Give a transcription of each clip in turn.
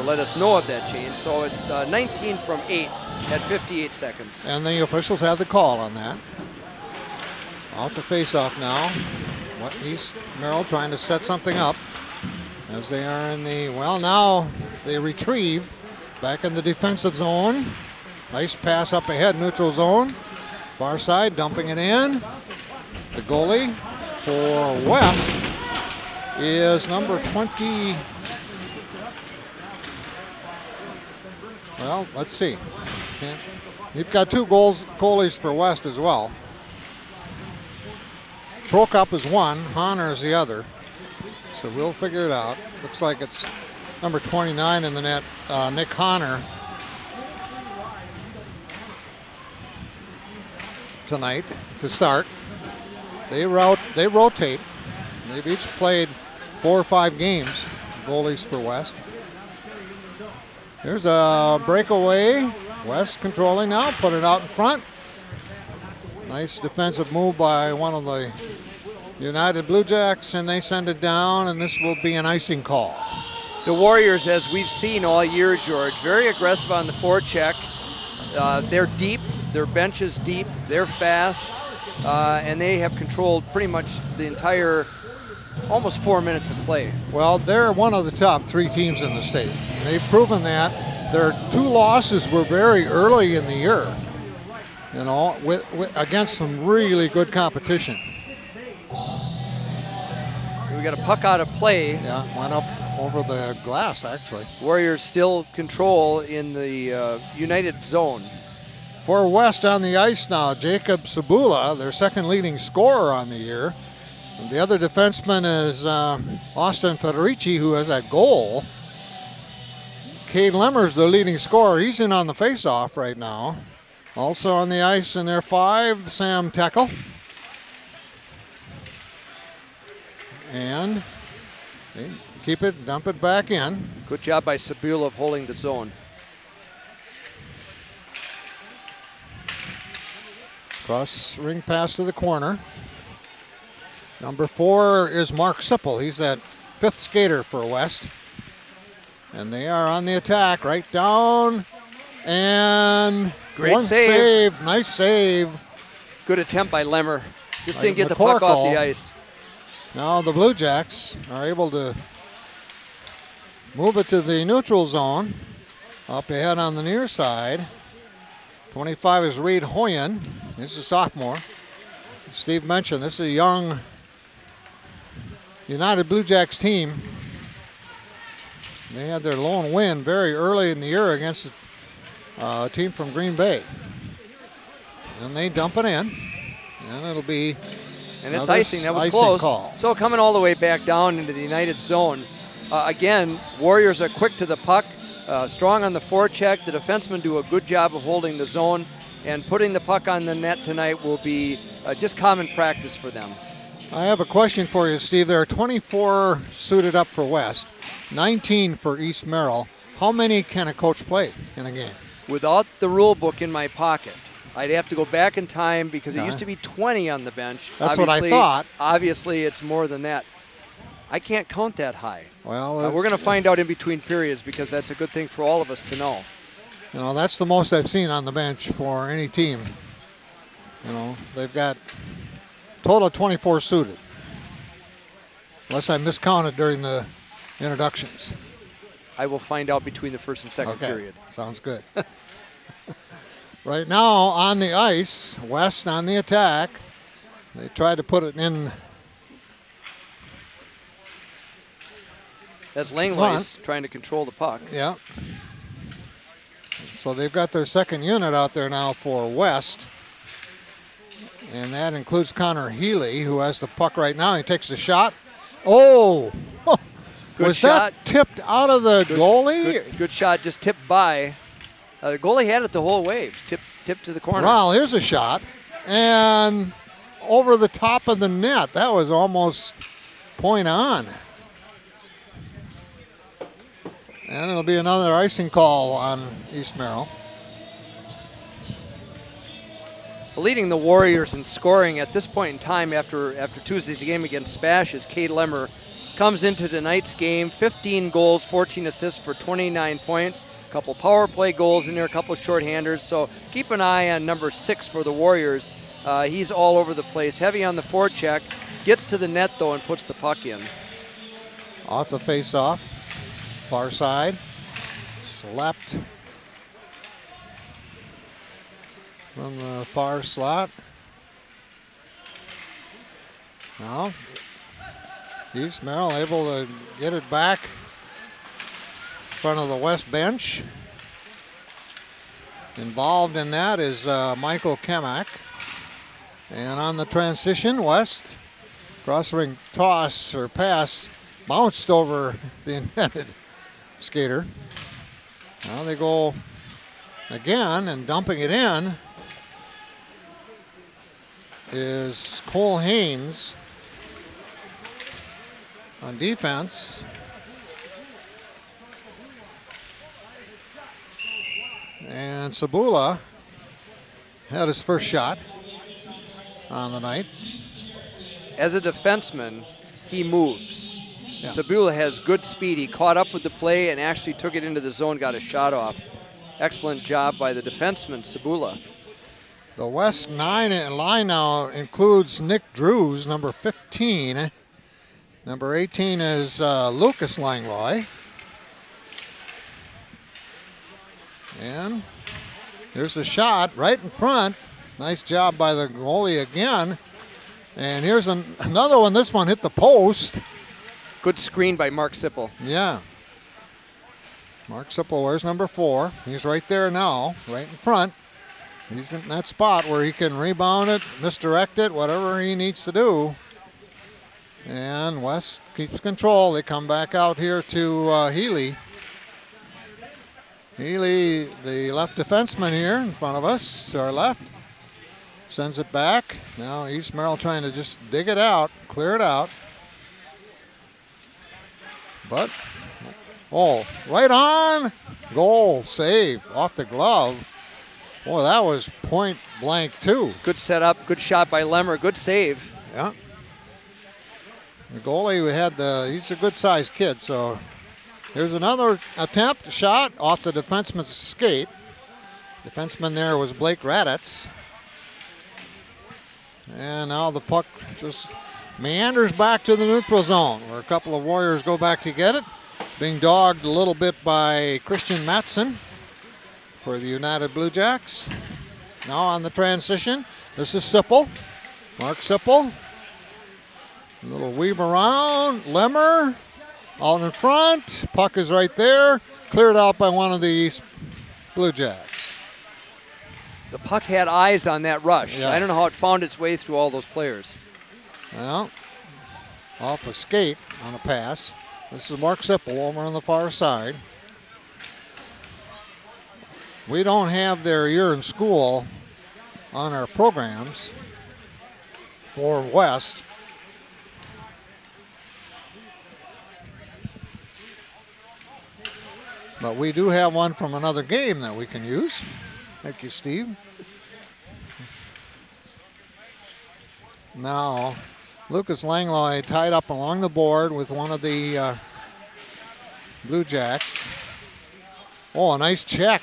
Let us know of that change. So it's 19 from 8 at 58 seconds. And the officials have the call on that. Off the face-off now. Merrill trying to set something up as they are in the, well, now they retrieve back in the defensive zone. Nice pass up ahead, neutral zone. Far side, dumping it in. The goalie for West is number 20. Well, let's see. You've got two goalies for West as well. Prokop is one, Honor is the other. So we'll figure it out. Looks like it's number 29 in the net, Nick Honor, tonight to start. They rotate. They've each played 4 or 5 games, goalies for West. There's a breakaway. West controlling now, put it out in front. Nice defensive move by one of the United Blue Jacks, and they send it down, and this will be an icing call. The Warriors, as we've seen all year, George, very aggressive on the forecheck. They're deep, their bench is deep, they're fast, and they have controlled pretty much the entire almost 4 minutes of play. Well, they're one of the top 3 teams in the state. They've proven that. Their 2 losses were very early in the year, you know, with against some really good competition. We got a puck out of play. Yeah, went up over the glass, actually. Warriors still control in the United zone. For West on the ice now, Jacob Sabula, their second leading scorer on the year. And the other defenseman is Austin Federici, who has a goal. Cade Lemmer's the leading scorer. He's in on the faceoff right now. Also on the ice in their 5, Sam Teckel. And they keep it, dump it back in. Good job by Sabula of holding the zone. Cross ring pass to the corner. Number 4 is Mark Sipple. He's that 5th skater for West. And they are on the attack, right down. And great one save. Nice save. Good attempt by Lemmer. Just didn't get the McCorkle. puck off the ice. Now the Blue Jacks are able to move it to the neutral zone. Up ahead on the near side. 25 is Reed Hoyen. This is a sophomore. Steve mentioned this is a young United Blue Jacks team. They had their lone win very early in the year against a team from Green Bay. And they dump it in. And it'll be and it's icing. That was close. Call. So coming all the way back down into the United zone. Again, Warriors are quick to the puck. Strong on the forecheck. The defensemen do a good job of holding the zone, and putting the puck on the net tonight will be just common practice for them. I have a question for you, Steve. There are 24 suited up for West, 19 for East Merrill. How many can a coach play in a game? Without the rule book in my pocket, I'd have to go back in time because it used to be 20 on the bench. That's what I thought. Obviously, it's more than that. I can't count that high. Well, we're going to find out in between periods because that's a good thing for all of us to know. You know, that's the most I've seen on the bench for any team. You know, they've got total of 24 suited. Unless I miscounted during the introductions. I will find out between the first and second period. Sounds good. Right now on the ice, West on the attack. They tried to put it in. That's Langlois trying to control the puck. Yeah. So they've got their second unit out there now for West. And that includes Connor Healy, who has the puck right now. He takes the shot. Oh! Good was shot. That tipped out of the goalie? Good shot, just tipped by. The goalie had it the whole way. Tipped to the corner. Well, here's a shot. And over the top of the net. That was almost point on. And it'll be another icing call on East Merrill. Leading the Warriors in scoring at this point in time after Tuesday's game against Spash is Cade Lemmer. Comes into tonight's game, 15 goals, 14 assists for 29 points. A couple power play goals in there, a couple shorthanders. So keep an eye on number 6 for the Warriors. He's all over the place, heavy on the forecheck. Gets to the net, though, and puts the puck in. Off the face-off. Far side, slapped from the far slot. Now, East Merrill able to get it back in front of the West bench. Involved in that is Michael Kemak. And on the transition, West, cross-ring toss or pass, bounced over the intended skater. Now they go again, and dumping it in is Cole Haynes on defense. And Sabula had his first shot on the night. As a defenseman, he moves. Yeah. Sabula has good speed. He caught up with the play and actually took it into the zone, got a shot off. Excellent job by the defenseman, Sabula. The West 9 line now includes Nick Drews, number 15. Number 18 is Lucas Langlois. And here's the shot right in front. Nice job by the goalie again. And here's another one. This one hit the post. Good screen by Mark Sipple. Yeah. Mark Sipple wears number 4. He's right there now, right in front. He's in that spot where he can rebound it, misdirect it, whatever he needs to do. And West keeps control. They come back out here to Healy. Healy, the left defenseman here in front of us, to our left, sends it back. Now East Merrill trying to just dig it out, clear it out. But, oh, right on. Goal, save, off the glove. Boy, that was point blank too. Good setup, good shot by Lemmer, good save. Yeah. The goalie, he's a good sized kid, so here's another attempt, shot off the defenseman's skate. Defenseman there was Blake Raditz. And now the puck just meanders back to the neutral zone, where a couple of Warriors go back to get it. Being dogged a little bit by Christian Matson for the United Blue Jacks. Now on the transition, this is Sipple. Mark Sipple. A little weave around. Lemmer out in front. Puck is right there. Cleared out by one of the East Blue Jacks. The puck had eyes on that rush. Yes. I don't know how it found its way through all those players. Well, off a skate on a pass. This is Mark Sipple over on the far side. We don't have their year in school on our programs for West. But we do have one from another game that we can use. Thank you, Steve. Now, Lucas Langlois tied up along the board with one of the Blue Jacks. Oh, a nice check.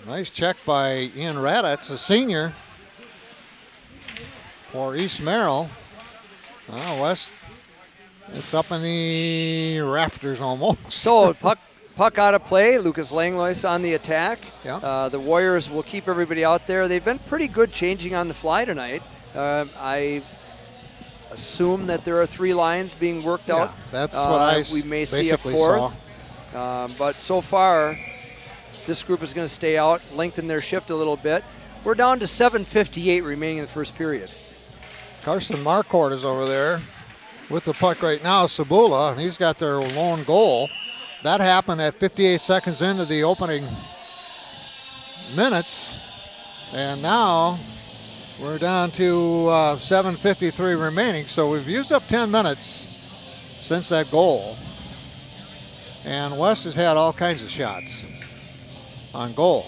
Nice check by Ian Raditz, a senior for East Merrill. West, it's up in the rafters almost. So puck out of play. Lucas Langlois on the attack. Yeah. The Warriors will keep everybody out there. They've been pretty good changing on the fly tonight. I assume that there are 3 lines being worked out. That's what we may see a basically 4th. saw. But so far, this group is going to stay out, lengthen their shift a little bit. We're down to 7:58 remaining in the first period. Carson Marcourt is over there with the puck right now. Sabula, and he's got their lone goal. That happened at 58 seconds into the opening minutes. And now we're down to 7:53 remaining. So we've used up 10 minutes since that goal. And West has had all kinds of shots on goal.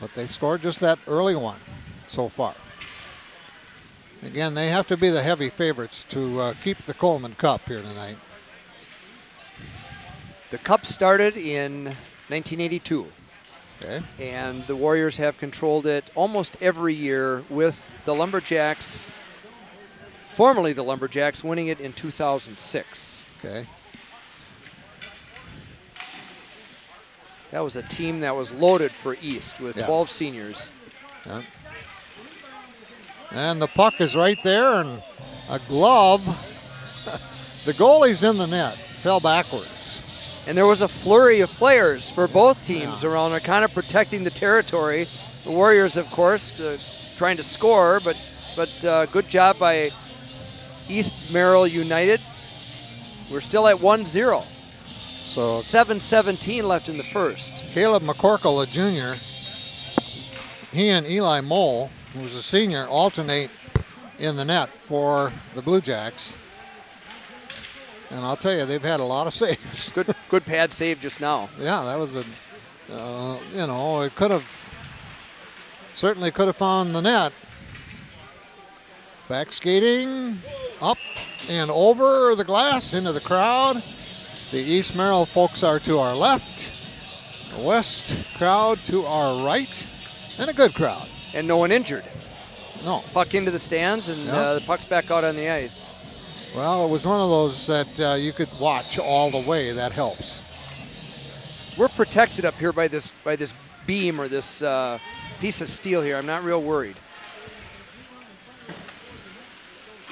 But they've scored just that early one so far. Again, they have to be the heavy favorites to keep the Kuhlman Cup here tonight. The Cup started in 1982. Okay. And the Warriors have controlled it almost every year, with the Lumberjacks, formerly the Lumberjacks, winning it in 2006. Okay. That was a team that was loaded for East with 12 seniors. Yeah. And the puck is right there, and a glove. The goalie's in the net, fell backwards. And there was a flurry of players for both teams around there, kind of protecting the territory. The Warriors, of course, trying to score, but good job by East Merrill United. We're still at 1-0. So 7:17 left in the first. Caleb McCorkle, a junior, he and Eli Mole, who's a senior, alternate in the net for the Blue Jacks. And I'll tell you, they've had a lot of saves. Good pad save just now. Yeah, that was it certainly could have found the net. Back skating, up and over the glass into the crowd. The East Merrill folks are to our left, the West crowd to our right, and a good crowd. And no one injured. No. Puck into the stands, and the puck's back out on the ice. Well, it was one of those that you could watch all the way. That helps. We're protected up here by this beam or this piece of steel here. I'm not real worried.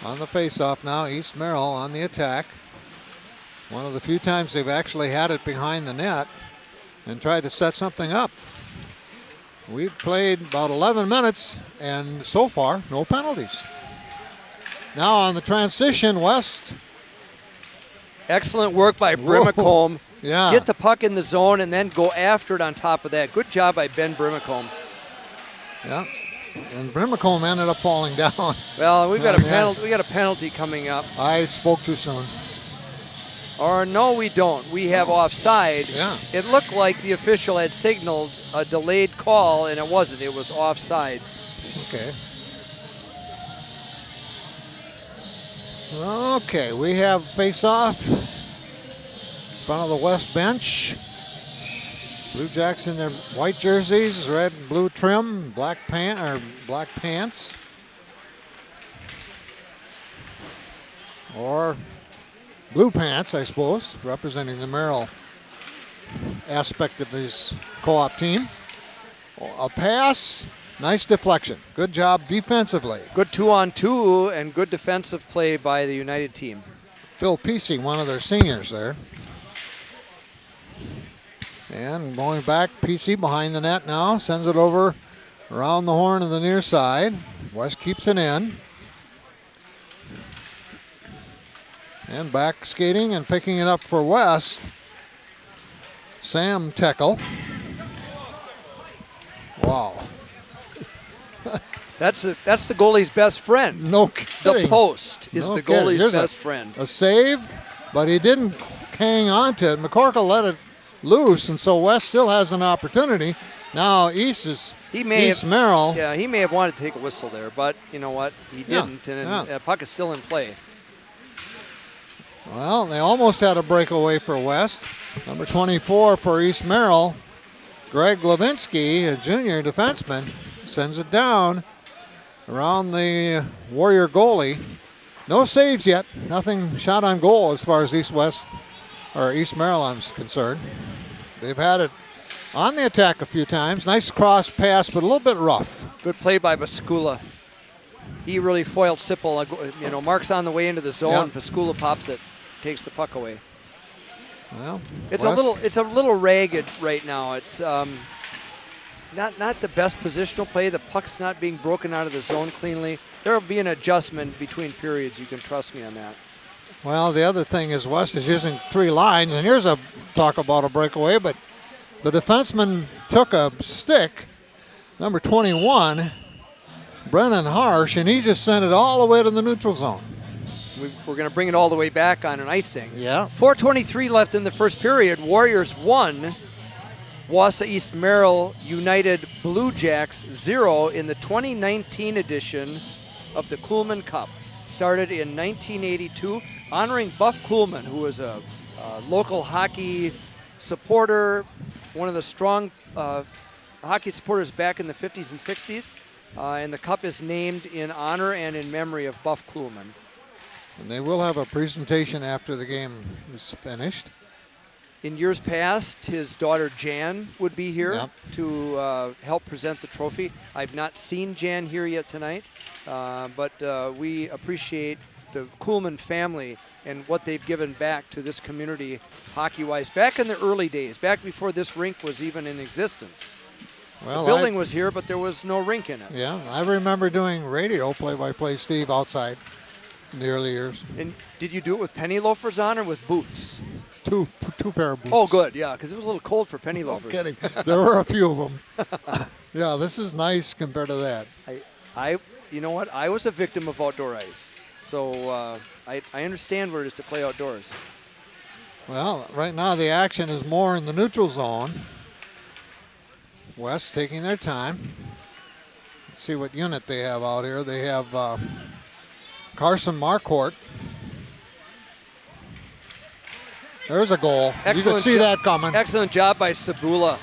On the face-off now, East Merrill on the attack. One of the few times they've actually had it behind the net and tried to set something up. We've played about 11 minutes, and so far, no penalties. Now on the transition, West. Excellent work by Brimacombe. Yeah. Get the puck in the zone and then go after it on top of that. Good job by Ben Brimacombe. Yeah. And Brimacombe ended up falling down. Well, we got a penalty coming up. I spoke too soon. Or no, we don't. We have offside. Yeah. It looked like the official had signaled a delayed call, and it wasn't. It was offside. Okay. Okay, we have face-off in front of the West bench. Blue Jacks in their white jerseys, red and blue trim, black pants. Or blue pants, I suppose, representing the Merrill aspect of this co-op team. A pass, nice deflection. Good job defensively. Good 2-on-2 and good defensive play by the United team. Phil Pesey, one of their seniors there. And going back, Pesey behind the net now, sends it over around the horn of the near side. West keeps it in. And back skating and picking it up for West, Sam Teckel. Wow. That's the goalie's best friend. No kidding. The post is No the kidding. goalie's Here's best friend. A save, but he didn't hang on to it. McCorkle let it loose, and so West still has an opportunity. Now East Merrill. Yeah, he may have wanted to take a whistle there, but you know what? He didn't, and the puck is still in play. Well, they almost had a breakaway for West. Number 24 for East Merrill, Greg Levinsky, a junior defenseman, sends it down around the Warrior goalie. No saves yet. Nothing shot on goal as far as East Merrill is concerned. They've had it on the attack a few times. Nice cross pass, but a little bit rough. Good play by Pascula. He really foiled Sipple. You know, Mark's on the way into the zone. Yep. Pascula pops it, takes the puck away. Well, it's a little ragged right now. It's not the best positional play. The puck's not being broken out of the zone cleanly. There will be an adjustment between periods. You can trust me on that. Well, the other thing is West is using three lines, and here's a talk about a breakaway, but the defenseman took a stick, number 21, Brennan Harsh, and he just sent it all the way to the neutral zone. We're going to bring it all the way back on an icing. Yeah. 4:23 left in the first period. Warriors 1, Wausau East Merrill United Blue Jacks 0 in the 2019 edition of the Kuhlman Cup. Started in 1982, honoring Buff Kuhlman, who was a local hockey supporter, one of the strong hockey supporters back in the 50s and 60s. And the cup is named in honor and in memory of Buff Kuhlman. And they will have a presentation after the game is finished. In years past, his daughter Jan would be here to help present the trophy. I've not seen Jan here yet tonight, but we appreciate the Kuhlman family and what they've given back to this community hockey-wise. Back in the early days, back before this rink was even in existence. Well, the building was here, but there was no rink in it. Yeah, I remember doing radio play-by-play, Steve, outside in the early years. And did you do it with penny loafers on or with boots? Two pair of boots. Oh, good, yeah, because it was a little cold for penny loafers. No kidding. There were a few of them. Yeah, this is nice compared to that. You know what? I was a victim of outdoor ice, so I understand what it is to play outdoors. Well, right now the action is more in the neutral zone. West taking their time. Let's see what unit they have out here. They have Carson Marquardt. There's a goal. You could see that coming. Excellent job by Sabula.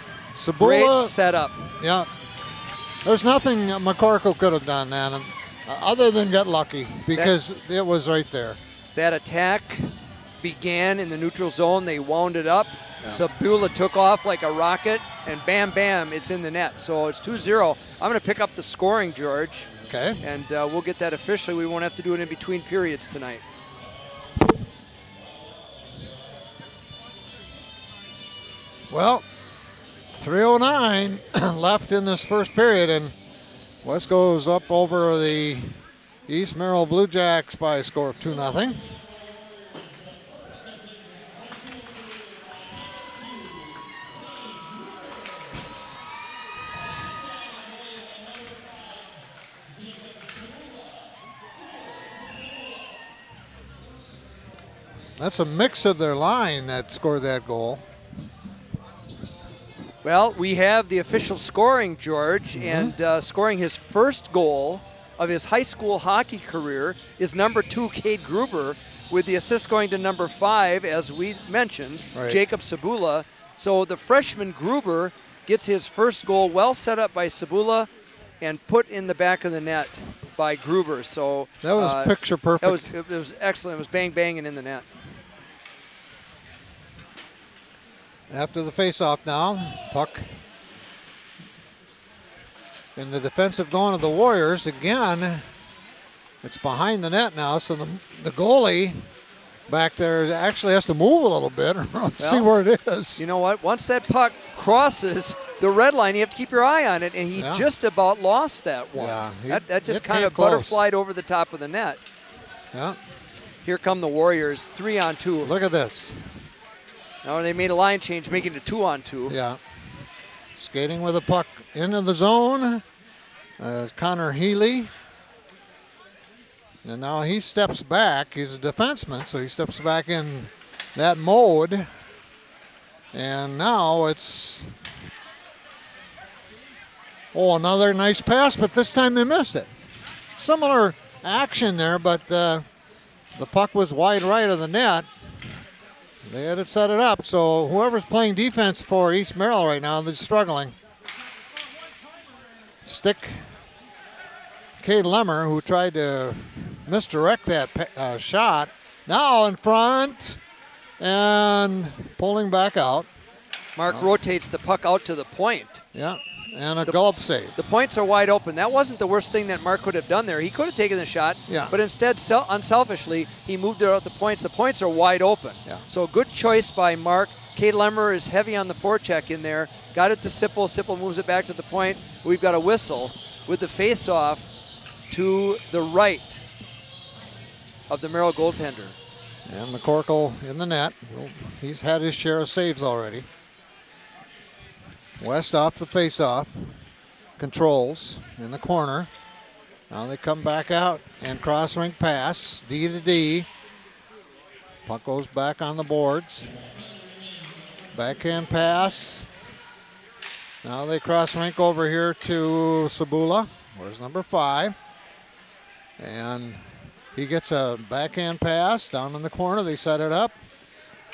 Great setup. Yeah. There's nothing McCorkle could have done, Adam, other than get lucky, because it was right there. That attack began in the neutral zone. They wound it up. Yeah. Sabula took off like a rocket, and bam, bam, it's in the net. So it's 2-0. I'm going to pick up the scoring, George. Okay. And we'll get that officially. We won't have to do it in between periods tonight. Well, 3:09 left in this first period, and West goes up over the East Merrill Blue Jacks by a score of 2-0. That's a mix of their line that scored that goal. Well, we have the official scoring, George, and scoring his first goal of his high school hockey career is number 2, Cade Gruber, with the assist going to number 5, as we mentioned, right. Jacob Sabula. So the freshman Gruber gets his first goal well set up by Sabula and put in the back of the net by Gruber. So that was picture perfect. It was excellent. It was bang, bang, and in the net. After the face-off now, puck in the defensive zone of the Warriors. Again, it's behind the net now, so the goalie back there actually has to move a little bit or see where it is. You know what? Once that puck crosses the red line, you have to keep your eye on it, and he just about lost that one. Yeah, that just kind of butterflied over the top of the net. Yeah. Here come the Warriors, 3-on-2. Look at this. Now they made a line change, making it 2-on-2. Yeah. Skating with the puck into the zone is Connor Healy. And now he steps back. He's a defenseman, so he steps back in that mode. And now it's, another nice pass, but this time they missed it. Similar action there, but the puck was wide right of the net. They had it set it up, so whoever's playing defense for East Merrill right now, they're struggling. Stick Cade Lemmer, who tried to misdirect that shot, now in front and pulling back out. Mark rotates the puck out to the point. Yeah, and a glove save. The points are wide open. That wasn't the worst thing that Mark could have done there. He could have taken the shot, but instead, unselfishly, he moved it out the points. The points are wide open. Yeah. So a good choice by Mark. Cade Lemmer is heavy on the forecheck in there. Got it to Sipple. Sipple moves it back to the point. We've got a whistle with the face-off to the right of the Merrill goaltender. And McCorkle in the net. He's had his share of saves already. West off the face-off. Controls in the corner. Now they come back out and cross-rink pass. D to D. Puck goes back on the boards. Backhand pass. Now they cross-rink over here to Sabula. Where's number 5? And he gets a backhand pass down in the corner. They set it up.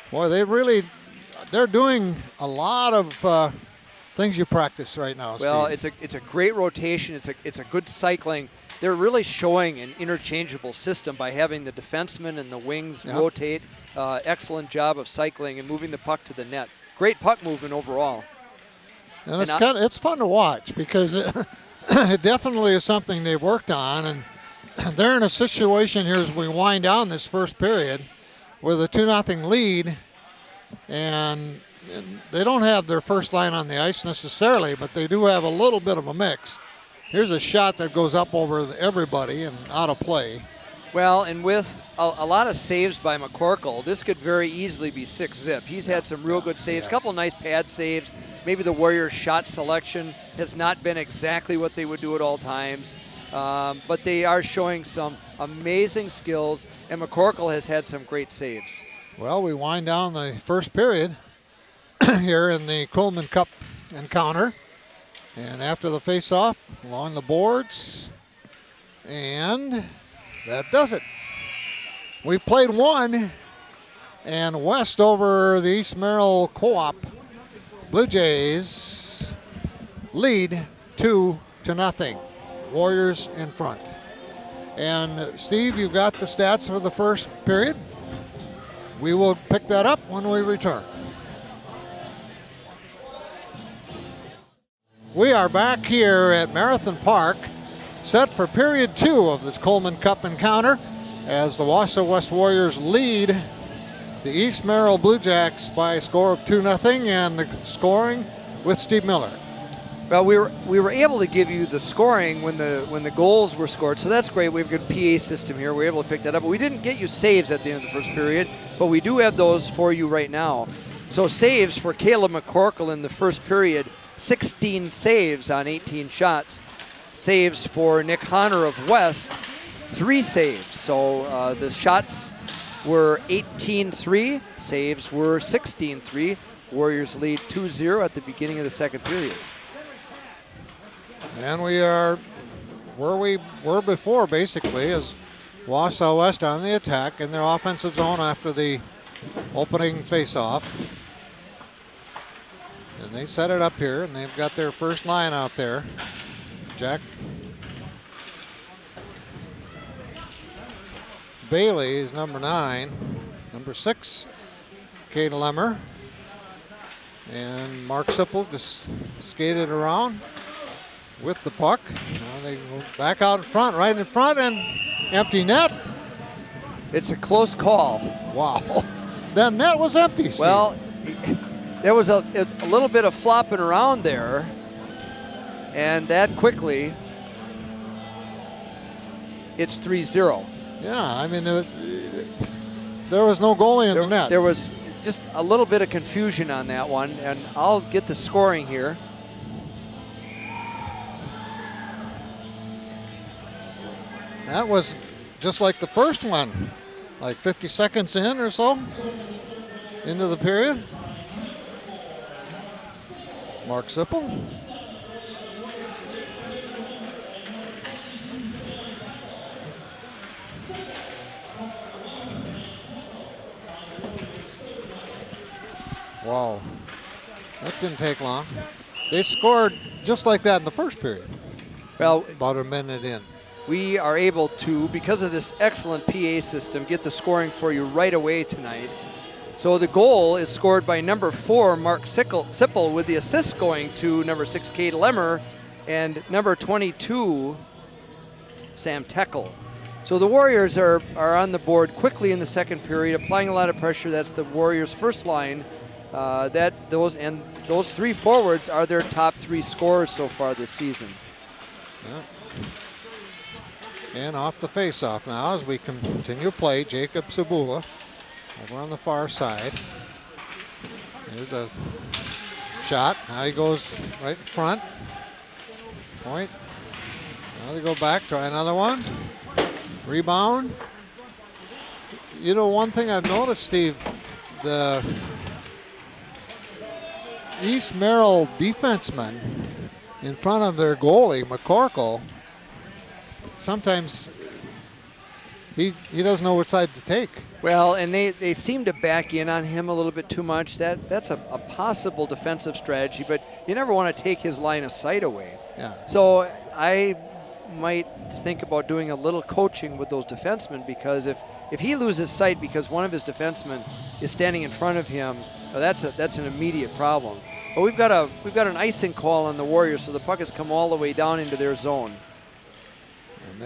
Boy, they're doing a lot of things you practice right now. Well, Steve. it's a great rotation. It's a good cycling. They're really showing an interchangeable system by having the defensemen and the wings rotate. Excellent job of cycling and moving the puck to the net. Great puck movement overall. And it's fun to watch because it definitely is something they've worked on, and they're in a situation here as we wind down this first period with a 2-0 lead, and they don't have their first line on the ice necessarily, but they do have a little bit of a mix. Here's a shot that goes up over everybody and out of play. Well, and with a lot of saves by McCorkle, this could very easily be 6-zip. He's had some real good saves, a couple nice pad saves. Maybe the Warriors' shot selection has not been exactly what they would do at all times, but they are showing some amazing skills, and McCorkle has had some great saves. Well, we wind down the first period here in the Kuhlman Cup encounter. And after the face-off, along the boards, and that does it. We've played one, and West over the East Merrill Co-op Blue Jays lead 2-0. Warriors in front. And Steve, you've got the stats for the first period. We will pick that up when we return. We are back here at Marathon Park. set for period 2 of this Kuhlman Cup encounter as the Wausau West Warriors lead the East Merrill Blue Jacks by a score of 2-0, and the scoring with Steve Miller. Well, we were able to give you the scoring when the goals were scored, so that's great. We have a good PA system here. We're able to pick that up, but we didn't get you saves at the end of the first period, but we do have those for you right now. So saves for Caleb McCorkle in the first period, 16 saves on 18 shots. Saves for Nick Honor of West, 3 saves. So the shots were 18-3, saves were 16-3. Warriors lead 2-0 at the beginning of the second period. And we are where we were before, basically, as Wausau West on the attack in their offensive zone after the opening face-off. And they set it up here, and they've got their first line out there. Jack Bailey is number 9. Number 6, Kate Lemmer. And Mark Sipple just skated around with the puck. Now they go back out in front, right in front, and empty net. It's a close call. Wow. That net was empty, Steve. Well, there was a little bit of flopping around there, and that quickly, it's 3-0. Yeah, I mean, there was no goalie in the net. There was just a little bit of confusion on that one, and I'll get the scoring here. That was just like the first one, like 50 seconds in or so into the period. Mark Sipple. Wow, that didn't take long. They scored just like that in the first period. Well, about a minute in. We are able to, because of this excellent PA system, get the scoring for you right away tonight. So the goal is scored by number 4, Mark Sipple, with the assist going to number 6, Kate Lemmer, and number 22, Sam Teckel. So the Warriors are on the board quickly in the second period, applying a lot of pressure. That's the Warriors' first line. Those 3 forwards are their top 3 scorers so far this season. Yeah. And off the face-off now as we continue play, Jacob Sabula over on the far side. Here's the shot. Now he goes right in front. Point. Now they go back, try another one. Rebound. You know, one thing I've noticed, Steve, the East Merrill defensemen in front of their goalie, McCorkle, sometimes he doesn't know which side to take. Well, and they seem to back in on him a little bit too much. That's a possible defensive strategy, but you never want to take his line of sight away. Yeah. So I might think about doing a little coaching with those defensemen, because if he loses sight because one of his defensemen is standing in front of him, well, that's an immediate problem. But we've got an icing call on the Warriors, so the puck has come all the way down into their zone.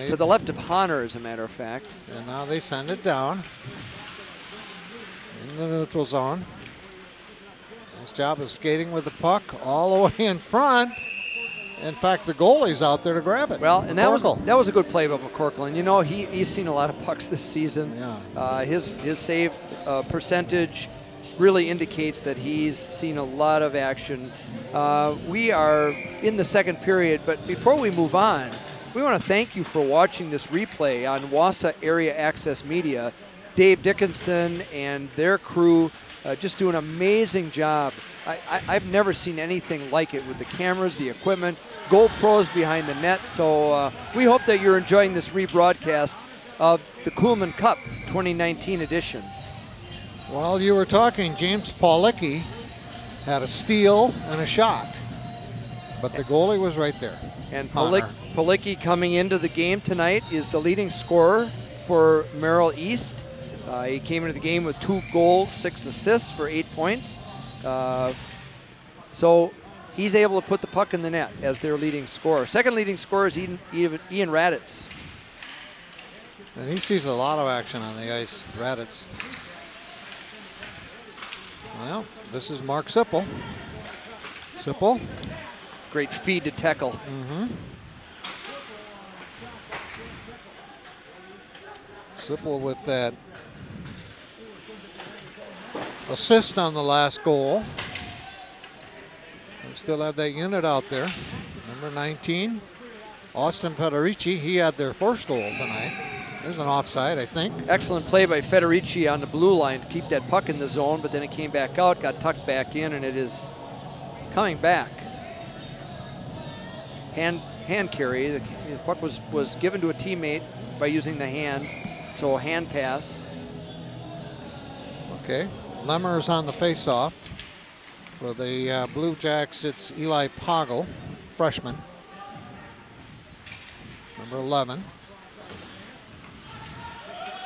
To the left of Honor, as a matter of fact. And now they send it down in the neutral zone. His job is skating with the puck all the way in front. In fact, the goalie's out there to grab it. Well, and that was a good play by McCorkle. And you know, he's seen a lot of pucks this season. Yeah. His save percentage really indicates that he's seen a lot of action. We are in the second period, but before we move on, we want to thank you for watching this replay on Wausau Area Access Media. Dave Dickinson and their crew just do an amazing job. I've never seen anything like it with the cameras, the equipment, GoPros behind the net. So we hope that you're enjoying this rebroadcast of the Kuhlman Cup 2019 edition. While you were talking, James Paulicki had a steal and a shot, but the goalie was right there. And Paulicki coming into the game tonight is the leading scorer for Merrill East. He came into the game with 2 goals, 6 assists for 8 points. So he's able to put the puck in the net as their leading scorer. Second leading scorer is Ian Raditz. And he sees a lot of action on the ice, Raditz. Well, this is Mark Sipple. Sipple. Great feed to tackle. Mm-hmm. Sipple with that assist on the last goal. We still have that unit out there. Number 19, Austin Federici. He had their first goal tonight. There's an offside, I think. Excellent play by Federici on the blue line to keep that puck in the zone, but then it came back out, got tucked back in, and it is coming back. Hand carry. The puck was given to a teammate by using the hand, so a hand pass. Okay, Lemmer's on the face-off. For the Blue Jacks, it's Eli Poggle, freshman. Number 11.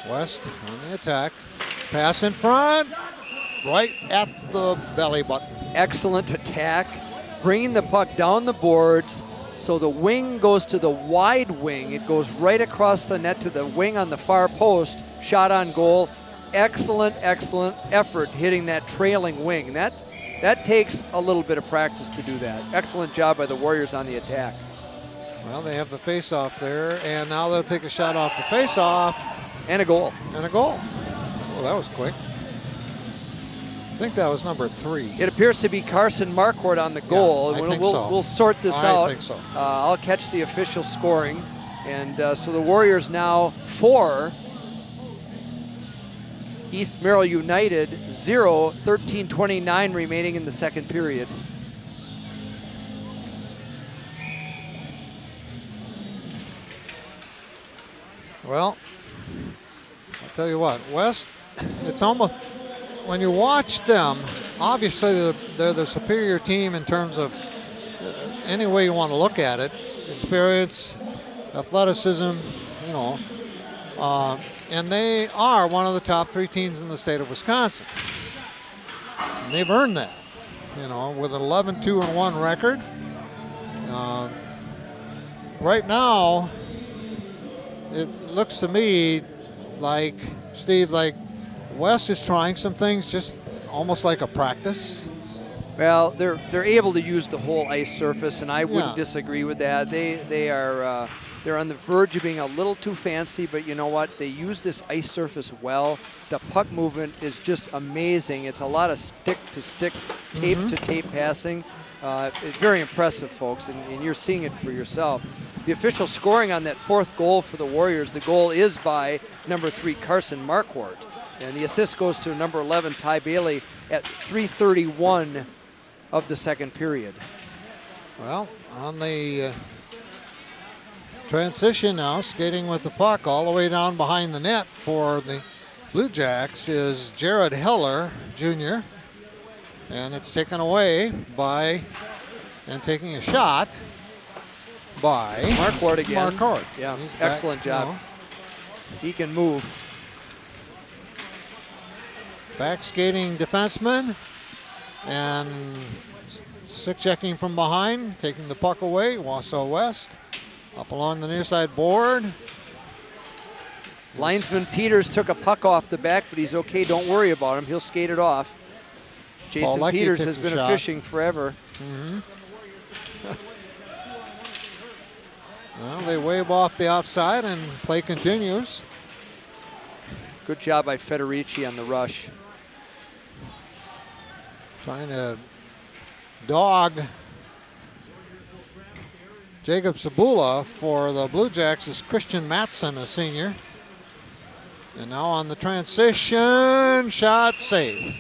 West on the attack. Pass in front, right at the belly button. Excellent attack, bringing the puck down the boards. So the wing goes to the wide wing. It goes right across the net to the wing on the far post. Shot on goal. Excellent, excellent effort hitting that trailing wing. That takes a little bit of practice to do that. Excellent job by the Warriors on the attack. Well, they have the face-off there, and now they'll take a shot off the face-off. And a goal. And a goal. Well, that was quick. I think that was number 3. It appears to be Carson Marquardt on the goal. Yeah, I think so. We'll sort this out. I think so. I'll catch the official scoring. And so the Warriors now 4, East Merrill United 0, 13:29 remaining in the second period. Well, I'll tell you what, West, it's almost, when you watch them, obviously they're the superior team in terms of any way you want to look at it. Experience, athleticism, you know. And they are one of the top 3 teams in the state of Wisconsin. And they've earned that, you know, with an 11-2-1 record. Right now, it looks to me like, Steve, like West is trying some things just almost like a practice. Well, they're able to use the whole ice surface, and I wouldn't disagree with that. They're on the verge of being a little too fancy, but you know what? They use this ice surface well. The puck movement is just amazing. It's a lot of stick-to-stick, tape-to-tape passing. It's very impressive, folks, and you're seeing it for yourself. The official scoring on that 4th goal for the Warriors, the goal is by number 3, Carson Marquardt. And the assist goes to number 11, Ty Bailey, at 3:31 of the second period. Well, on the transition now, skating with the puck all the way down behind the net for the Blue Jacks is Jared Heller, Jr. And it's taken away by, and taking a shot by Marquardt again. Marquardt. Yeah, He's excellent back, job. you know. He can move. Back skating defenseman, and stick checking from behind, taking the puck away. Wausau West up along the near side board. Linesman Peters took a puck off the back, but he's okay. Don't worry about him. He'll skate it off. Jason Peters has been a fishing forever. Mm-hmm. Well, they wave off the offside and play continues. Good job by Federici on the rush. Trying to dog Jacob Sabula for the Blue Jacks is Christian Matson, a senior. And now on the transition, shot save.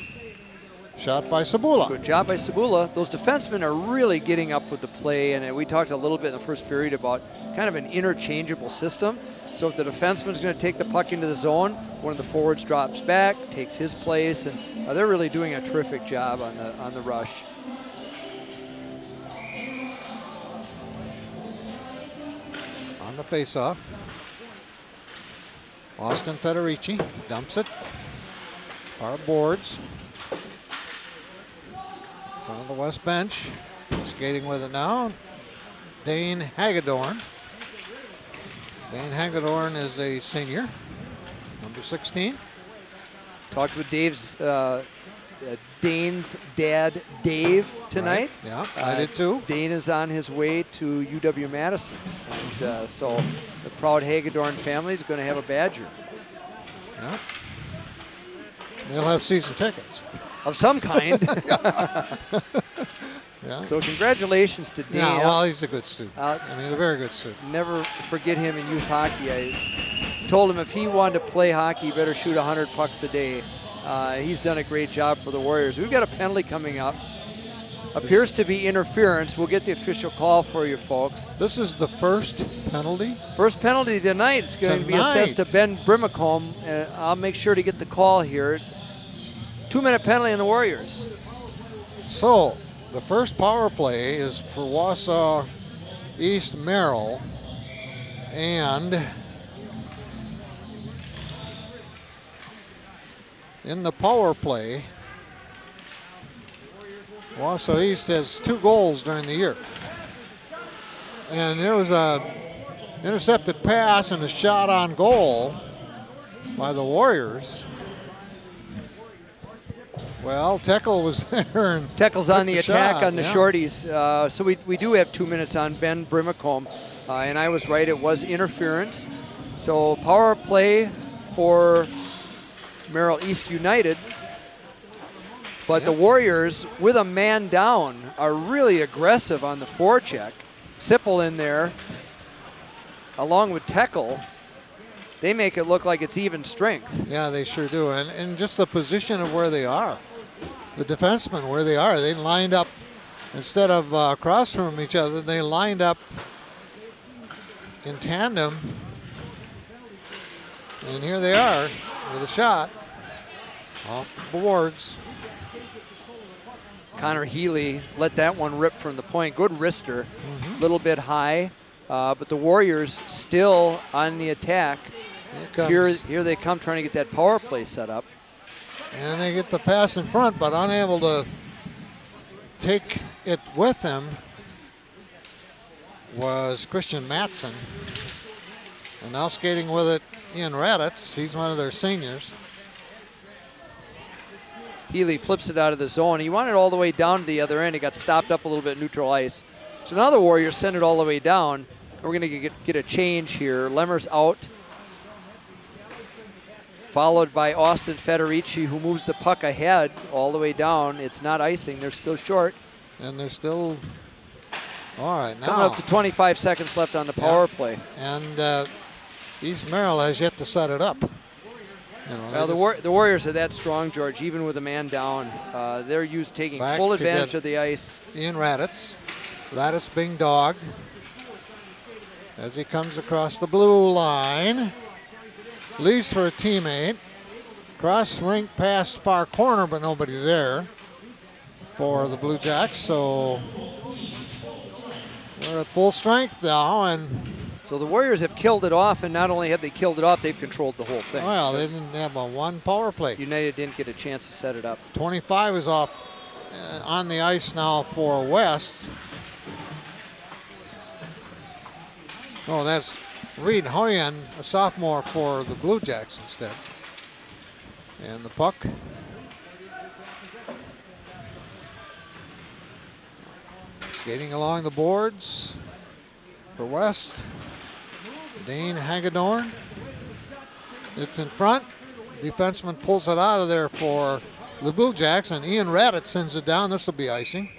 Shot by Sabula. Good job by Sabula. Those defensemen are really getting up with the play, and we talked a little bit in the first period about kind of an interchangeable system. So if the defenseman's going to take the puck into the zone, one of the forwards drops back, takes his place, and they're really doing a terrific job on the rush. On the faceoff, Austin Federici dumps it. Far boards. Front of the West bench. Skating with it now, Dane Hagedorn. Dane Hagedorn is a senior, number 16. Talked with Dane's dad, Dave, tonight. Right. Yeah, I did too. Dane is on his way to UW-Madison. And so the proud Hagedorn family is going to have a Badger. Yeah. They'll have season tickets. Of some kind. Yeah. So congratulations to Dane. Yeah, well, he's a good student. Uh, I mean, a very good student. Never forget him in youth hockey. I told him if he wanted to play hockey, he better shoot 100 pucks a day. He's done a great job for the Warriors. We've got a penalty coming up. Appears to be interference. We'll get the official call for you folks. This is the first penalty? First penalty tonight is going to be assessed to Ben Brimacombe. I'll make sure to get the call here. 2-minute penalty on the Warriors. So, the first power play is for Wausau East Merrill. And in the power play, Wausau East has 2 goals during the year. And there was a intercepted pass and a shot on goal by the Warriors. Well, Teckle was there. And Teckle's on the attack shot, on the yeah. shorties. So we do have 2 minutes on Ben Brimacombe. And I was right, it was interference. So power play for Merrill East United. But the Warriors, with a man down, are really aggressive on the forecheck. Sipple in there, along with Teckle. They make it look like it's even strength. Yeah, they sure do. And just the position of where they are. The defensemen, where they are. They lined up, instead of across from each other, they lined up in tandem. And here they are with a shot off the boards. Connor Healy let that one rip from the point. Good wrister, little bit high, but the Warriors still on the attack. Here they come trying to get that power play set up. And they get the pass in front, but unable to take it with them was Christian Matson. And now skating with it, Ian Raditz. He's one of their seniors. Healy flips it out of the zone. He wanted it all the way down to the other end. He got stopped up a little bit neutral ice. So now the Warriors send it all the way down. We're going to get a change here. Lemmer's out, followed by Austin Federici, who moves the puck ahead all the way down. It's not icing. They're still short. And they're still, all right, now. Coming up to 25 seconds left on the power play. And East Merrill has yet to set it up. You know, well, the Warriors are that strong, George, even with a man down. They're taking full advantage of the ice. Ian Raditz. Raditz being dogged as he comes across the blue line. Leaves for a teammate. Cross rink past far corner, but nobody there for the Blue Jacks. So we're at full strength now, and so the Warriors have killed it off, and not only have they killed it off, they've controlled the whole thing. well, they didn't have a one power play. United didn't get a chance to set it up. 25 is off on the ice now for West. Oh, that's Reed Hoyen, a sophomore for the Blue Jacks instead. And the puck. Skating along the boards for West. Dane Hagedorn. It's in front. Defenseman pulls it out of there for the Blue Jacks, and Ian Raditz sends it down. This will be icing.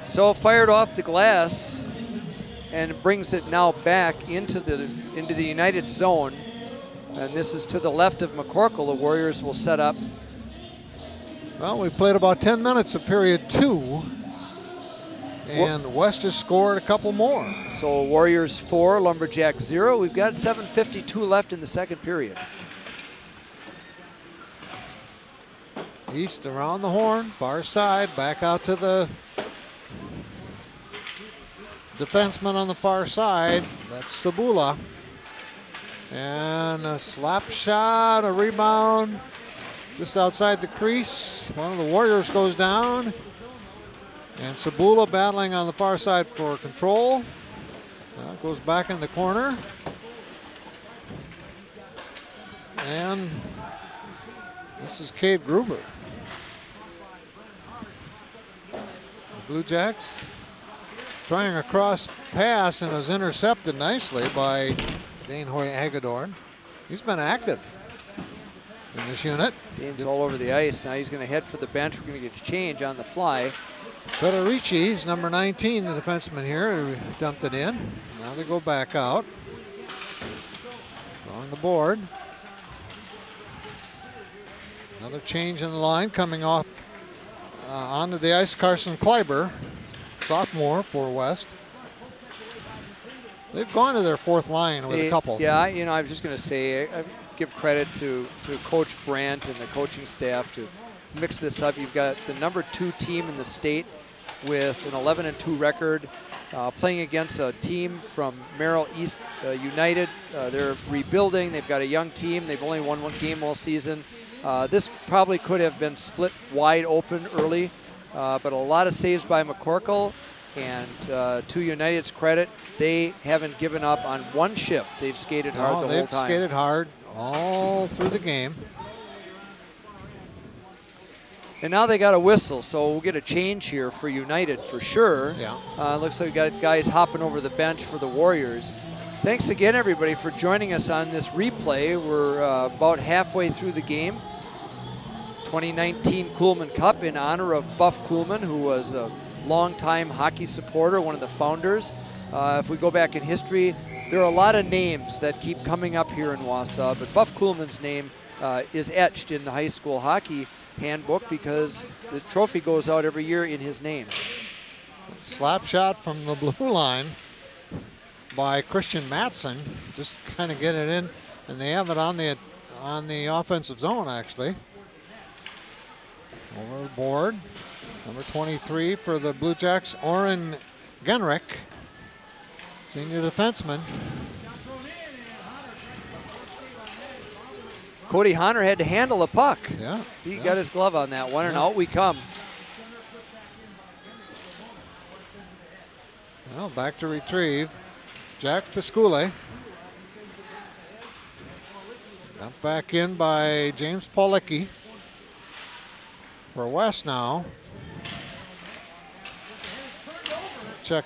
So fired off the glass and brings it now back into the United zone. And this is to the left of McCorkle. The Warriors will set up. Well, we played about 10 minutes of period 2. And West has scored a couple more. So Warriors 4, Lumberjacks 0. We've got 7:52 left in the second period. East around the horn, far side, back out to the defenseman on the far side. That's Sabula. And a slap shot, a rebound, just outside the crease. One of the Warriors goes down. And Sabula battling on the far side for control. Now it goes back in the corner. And this is Cade Gruber. The Blue Jacks trying a cross pass and was intercepted nicely by Dane Hoy Hagedorn. He's been active in this unit. Dane's all over the ice. Now he's going to head for the bench. We're going to get a change on the fly. Federici, he's number 19, the defenseman here, who dumped it in. Now they go back out. On the board. Another change in the line coming off onto the ice. Carson Kleiber, sophomore for West. They've gone to their fourth line with a couple. Yeah, I was just going to say, I give credit to Coach Brandt and the coaching staff to mix this up. You've got the number 2 team in the state with an 11-2 record, playing against a team from Merrill East United. They're rebuilding. They've got a young team. They've only won 1 game all season. This probably could have been split wide open early, but a lot of saves by McCorkle. And to United's credit, they haven't given up on one shift. They've skated hard the whole time. They've skated hard all through the game. And now they got a whistle, so we'll get a change here for United for sure. Yeah. Looks like we got guys hopping over the bench for the Warriors. Thanks again, everybody, for joining us on this replay. We're about halfway through the game. 2019 Kuhlman Cup in honor of Buff Kuhlman, who was a longtime hockey supporter, one of the founders. If we go back in history, there are a lot of names that keep coming up here in Wausau, but Buff Kuhlman's name is etched in the high school hockey handbook because the trophy goes out every year in his name. Slap shot from the blue line by Christian Matson, just kind of get it in, and they have it on the offensive zone actually. Over the board, number 23 for the Blue Jacks, Oren Genrich, senior defenseman. Cody Honner had to handle the puck. Yeah. He got his glove on that one, and out we come. Well, back to retrieve. Jack Piscule. Dumped back in by James Policki. For West now. Check.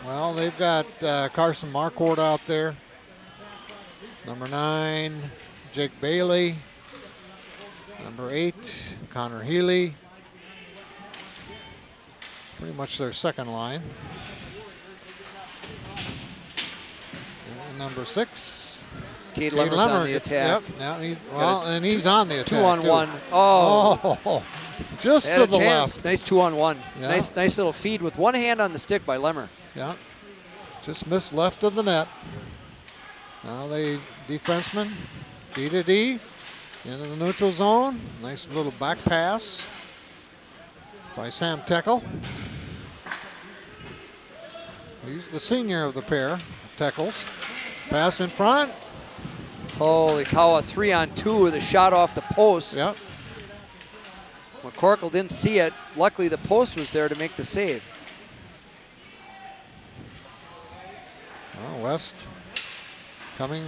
Well, they've got Carson Marquardt out there. Number 9, Jake Bailey. Number 8, Connor Healy. Pretty much their second line. And number 6, Cade Lemmer's on the attack. Yep, now and he's on the attack. 2-on-1. Oh. Just to the left. Nice 2-on-1. Yeah. Nice little feed with one hand on the stick by Lemmer. Yeah. Just missed left of the net. Now the defenseman, D to D, into the neutral zone. Nice little back pass by Sam Teckel. He's the senior of the pair, Teckles. Pass in front. Holy cow, a 3-on-2 with a shot off the post. Yep. McCorkle didn't see it. Luckily, the post was there to make the save. Well, West coming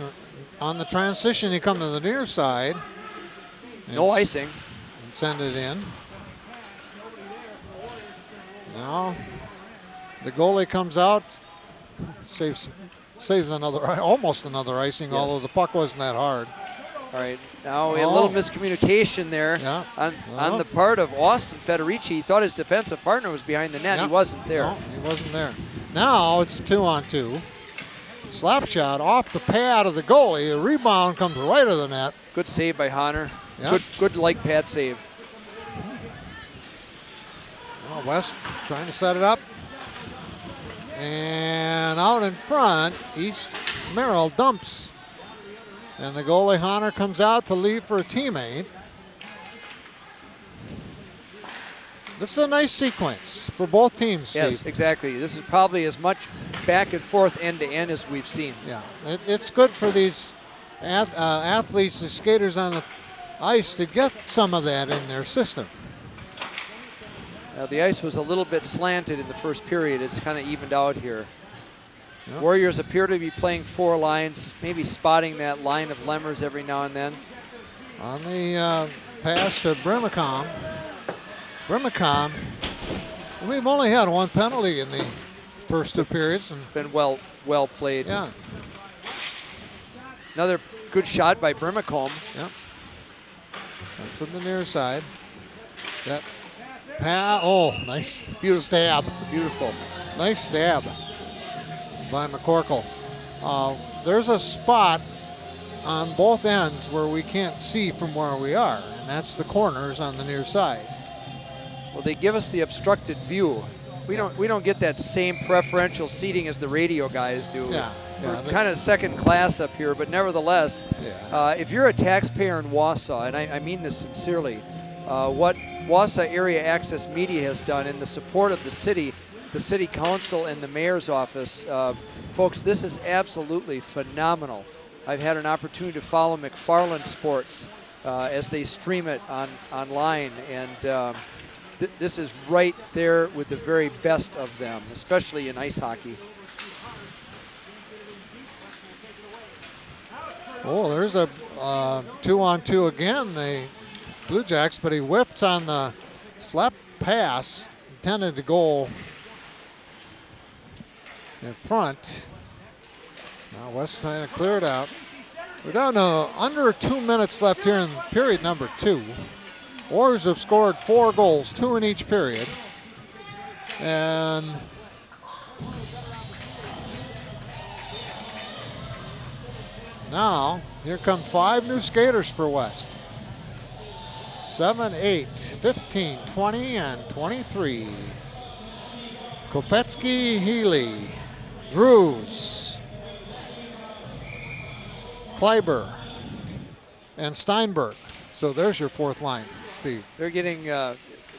on the transition. He come to the near side. No icing. And send it in. Now the goalie comes out, saves almost another icing, yes. Although the puck wasn't that hard. All right, now a little miscommunication there on the part of Austin Federici. He thought his defensive partner was behind the net. He wasn't there. No, he wasn't there. Now it's 2-on-2. Slap shot off the pad of the goalie. The rebound comes right of the net. Good save by Honner. Yep. Good leg pad save. Well, West trying to set it up. And out in front, East Merrill dumps. And the goalie, Honner, comes out to leave for a teammate. This is a nice sequence for both teams, Steve. Yes, exactly. This is probably as much back and forth end to end as we've seen. Yeah, it's good for these athletes, the skaters on the ice, to get some of that in their system. The ice was a little bit slanted in the first period. It's kind of evened out here. Yep. Warriors appear to be playing 4 lines, maybe spotting that line of Lemmers every now and then. On the pass to Brimacom. We've only had 1 penalty in the first 2 periods. And been well played. Yeah. Another good shot by Brimacombe. Yep. From the near side. That nice. Beautiful stab. Beautiful. Nice stab by McCorkle. There's a spot on both ends where we can't see from where we are, and that's the corners on the near side. Well, they give us the obstructed view. We don't get that same preferential seating as the radio guys do. Yeah. We're kind of second class up here, but nevertheless, if you're a taxpayer in Wausau, and I mean this sincerely, what Wausau Area Access Media has done in the support of the city council and the mayor's office, folks, this is absolutely phenomenal. I've had an opportunity to follow McFarland Sports as they stream it online, and this is right there with the very best of them, especially in ice hockey. Oh, there's a 2-on-2 again, the Blue Jacks, but he whiffed on the slap pass, intended to go in front. Now West trying to clear it out. We're down to under 2 minutes left here in period number 2. Warriors have scored 4 goals, 2 in each period. And now, here come 5 new skaters for West. 7, 8, 15, 20, and 23. Kopetsky, Healy, Drews, Kleiber, and Steinberg. So there's your 4th line, Steve. They're getting,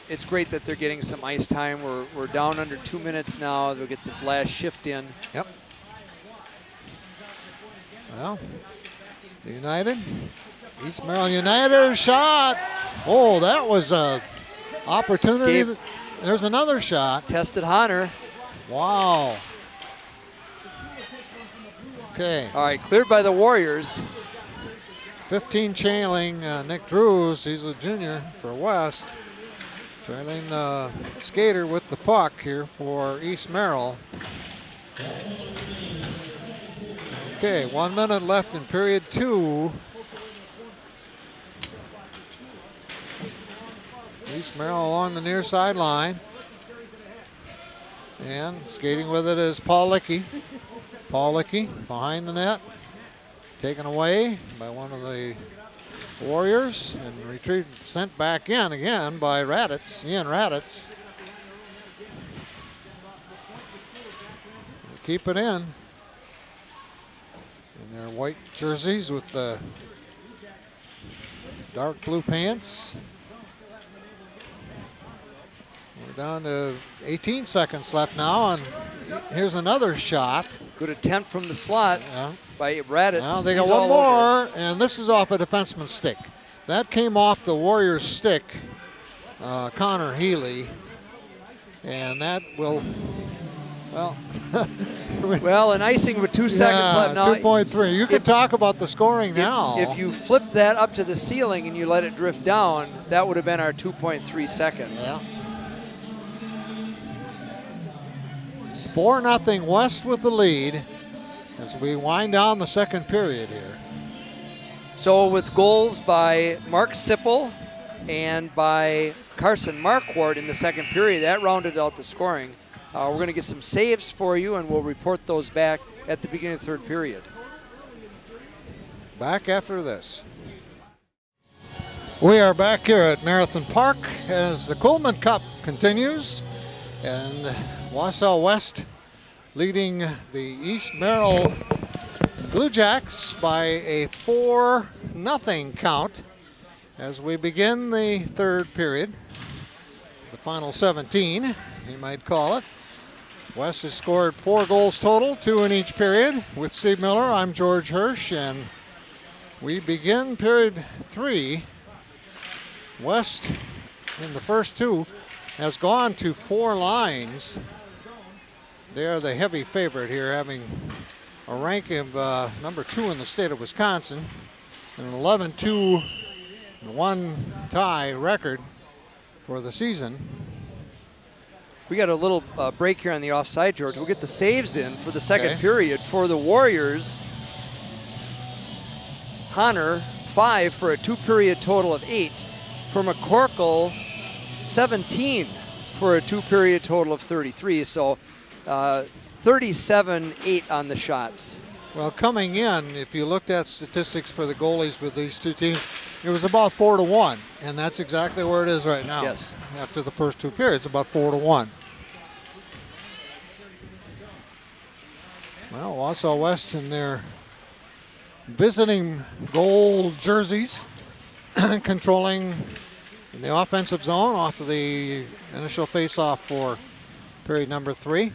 it's great that they're getting some ice time. We're down under 2 minutes now. They'll get this last shift in. Yep. Well, the United, East Merrill United shot. Oh, that was a opportunity. There's another shot. Tested Honor. Wow. Okay. All right, cleared by the Warriors. 15 trailing Nick Drews. He's a junior for West. Trailing the skater with the puck here for East Merrill. Okay, 1 minute left in period 2. East Merrill along the near sideline. And skating with it is Paul Licky. Paul Licky behind the net. Taken away by one of the Warriors and retrieved, sent back in again by Raditz, Ian Raditz. They keep it in their white jerseys with the dark blue pants. We're down to 18 seconds left now, and here's another shot. Good attempt from the slot by Raditz. Now they got one more, and this is off a defenseman's stick. That came off the Warriors' stick, Connor Healy, and that will, well. Well, an icing with 2 seconds left now. 2.3. You can talk about the scoring now. If you flip that up to the ceiling and you let it drift down, that would have been our 2.3 seconds. Yeah. 4-0 West with the lead as we wind down the second period here. So with goals by Mark Sipple and by Carson Marquardt in the second period, that rounded out the scoring. We're going to get some saves for you, and we'll report those back at the beginning of the third period. Back after this. We are back here at Marathon Park as the Kuhlman Cup continues, and Wausau West leading the East Merrill Blue Jacks by a 4-0 count as we begin the third period. The final 17, you might call it. West has scored 4 goals total, 2 in each period. With Steve Miller, I'm George Hirsch, and we begin period 3. West in the first 2 has gone to 4 lines. They are the heavy favorite here, having a rank of number 2 in the state of Wisconsin, and an 11-2 and 1 tie record for the season. We got a little break here on the offside, George. We'll get the saves in for the second period for the Warriors. Honor, 5 for a 2-period total of 8. For McCorkle, 17 for a 2-period total of 33. So 37-8 on the shots. Well, coming in, if you looked at statistics for the goalies with these two teams, it was about 4-1, and that's exactly where it is right now. Yes. After the first 2 periods, about 4-1. Well, Wausau West in their visiting gold jerseys, controlling in the offensive zone off of the initial face-off for period number 3.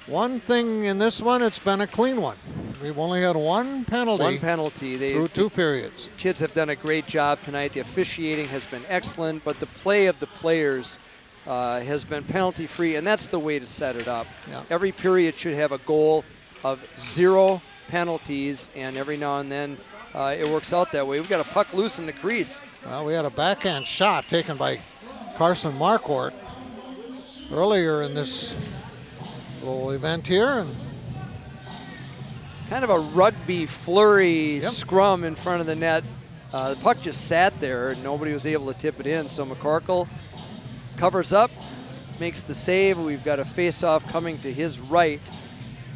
One thing in this one, it's been a clean one. We've only had one penalty. One penalty. Through 2 periods. Kids have done a great job tonight. The officiating has been excellent, but the play of the players has been penalty-free, and that's the way to set it up. Yeah. Every period should have a goal of 0 penalties, and every now and then it works out that way. We've got a puck loose in the crease. Well, we had a backhand shot taken by Carson Marquardt earlier in this little event here, and kind of a rugby flurry scrum in front of the net. The puck just sat there and nobody was able to tip it in, so McCorkle covers up, makes the save. We've got a face-off coming to his right.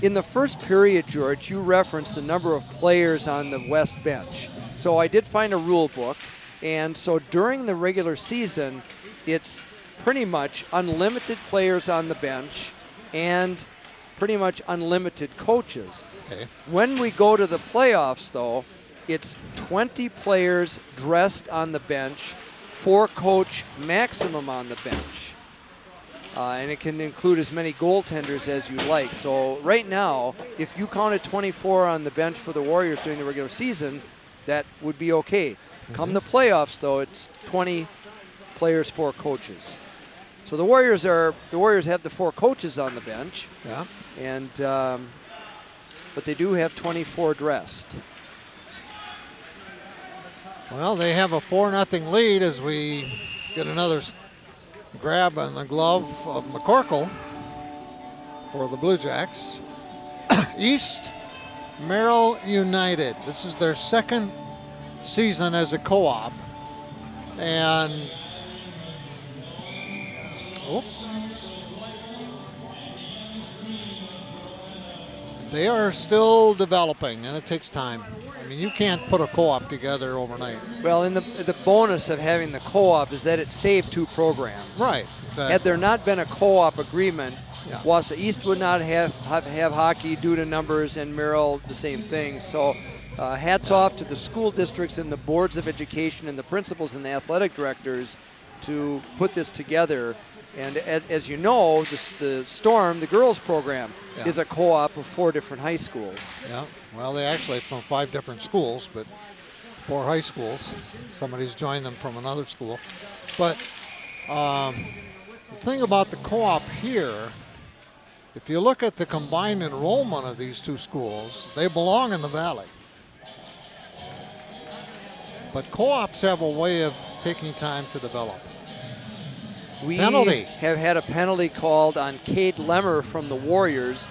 In the first period, George, you referenced the number of players on the West bench. So I did find a rule book, and so during the regular season, it's pretty much unlimited players on the bench and pretty much unlimited coaches. Okay. When we go to the playoffs, though, it's 20 players dressed on the bench, 4 coach maximum on the bench. And it can include as many goaltenders as you like. So right now, if you counted 24 on the bench for the Warriors during the regular season, that would be okay. Come the playoffs, though, it's 20 players, 4 coaches. So the Warriors have the 4 coaches on the bench. Yeah. And but they do have 24 dressed. Well, they have a 4-0 lead as we get another grab on the glove of McCorkle for the Blue Jacks. East Merrill United. This is their second season as a co-op. And they are still developing, and it takes time. I mean, you can't put a co-op together overnight. Well, and the bonus of having the co-op is that it saved 2 programs. Right. Exactly. Had there not been a co-op agreement, Yeah. Wausau East would not have hockey due to numbers, and Merrill the same thing. So hats off to the school districts and the boards of education and the principals and the athletic directors to put this together. And as you know, the Storm, the girls program, is a co-op of 4 different high schools. Yeah, well, they actually from 5 different schools, but 4 high schools. Somebody's joined them from another school. But the thing about the co-op here, if you look at the combined enrollment of these 2 schools, they belong in the Valley. But co-ops have a way of taking time to develop. We Penalty. have had a penalty called on Cade Lemmer from the Warriors.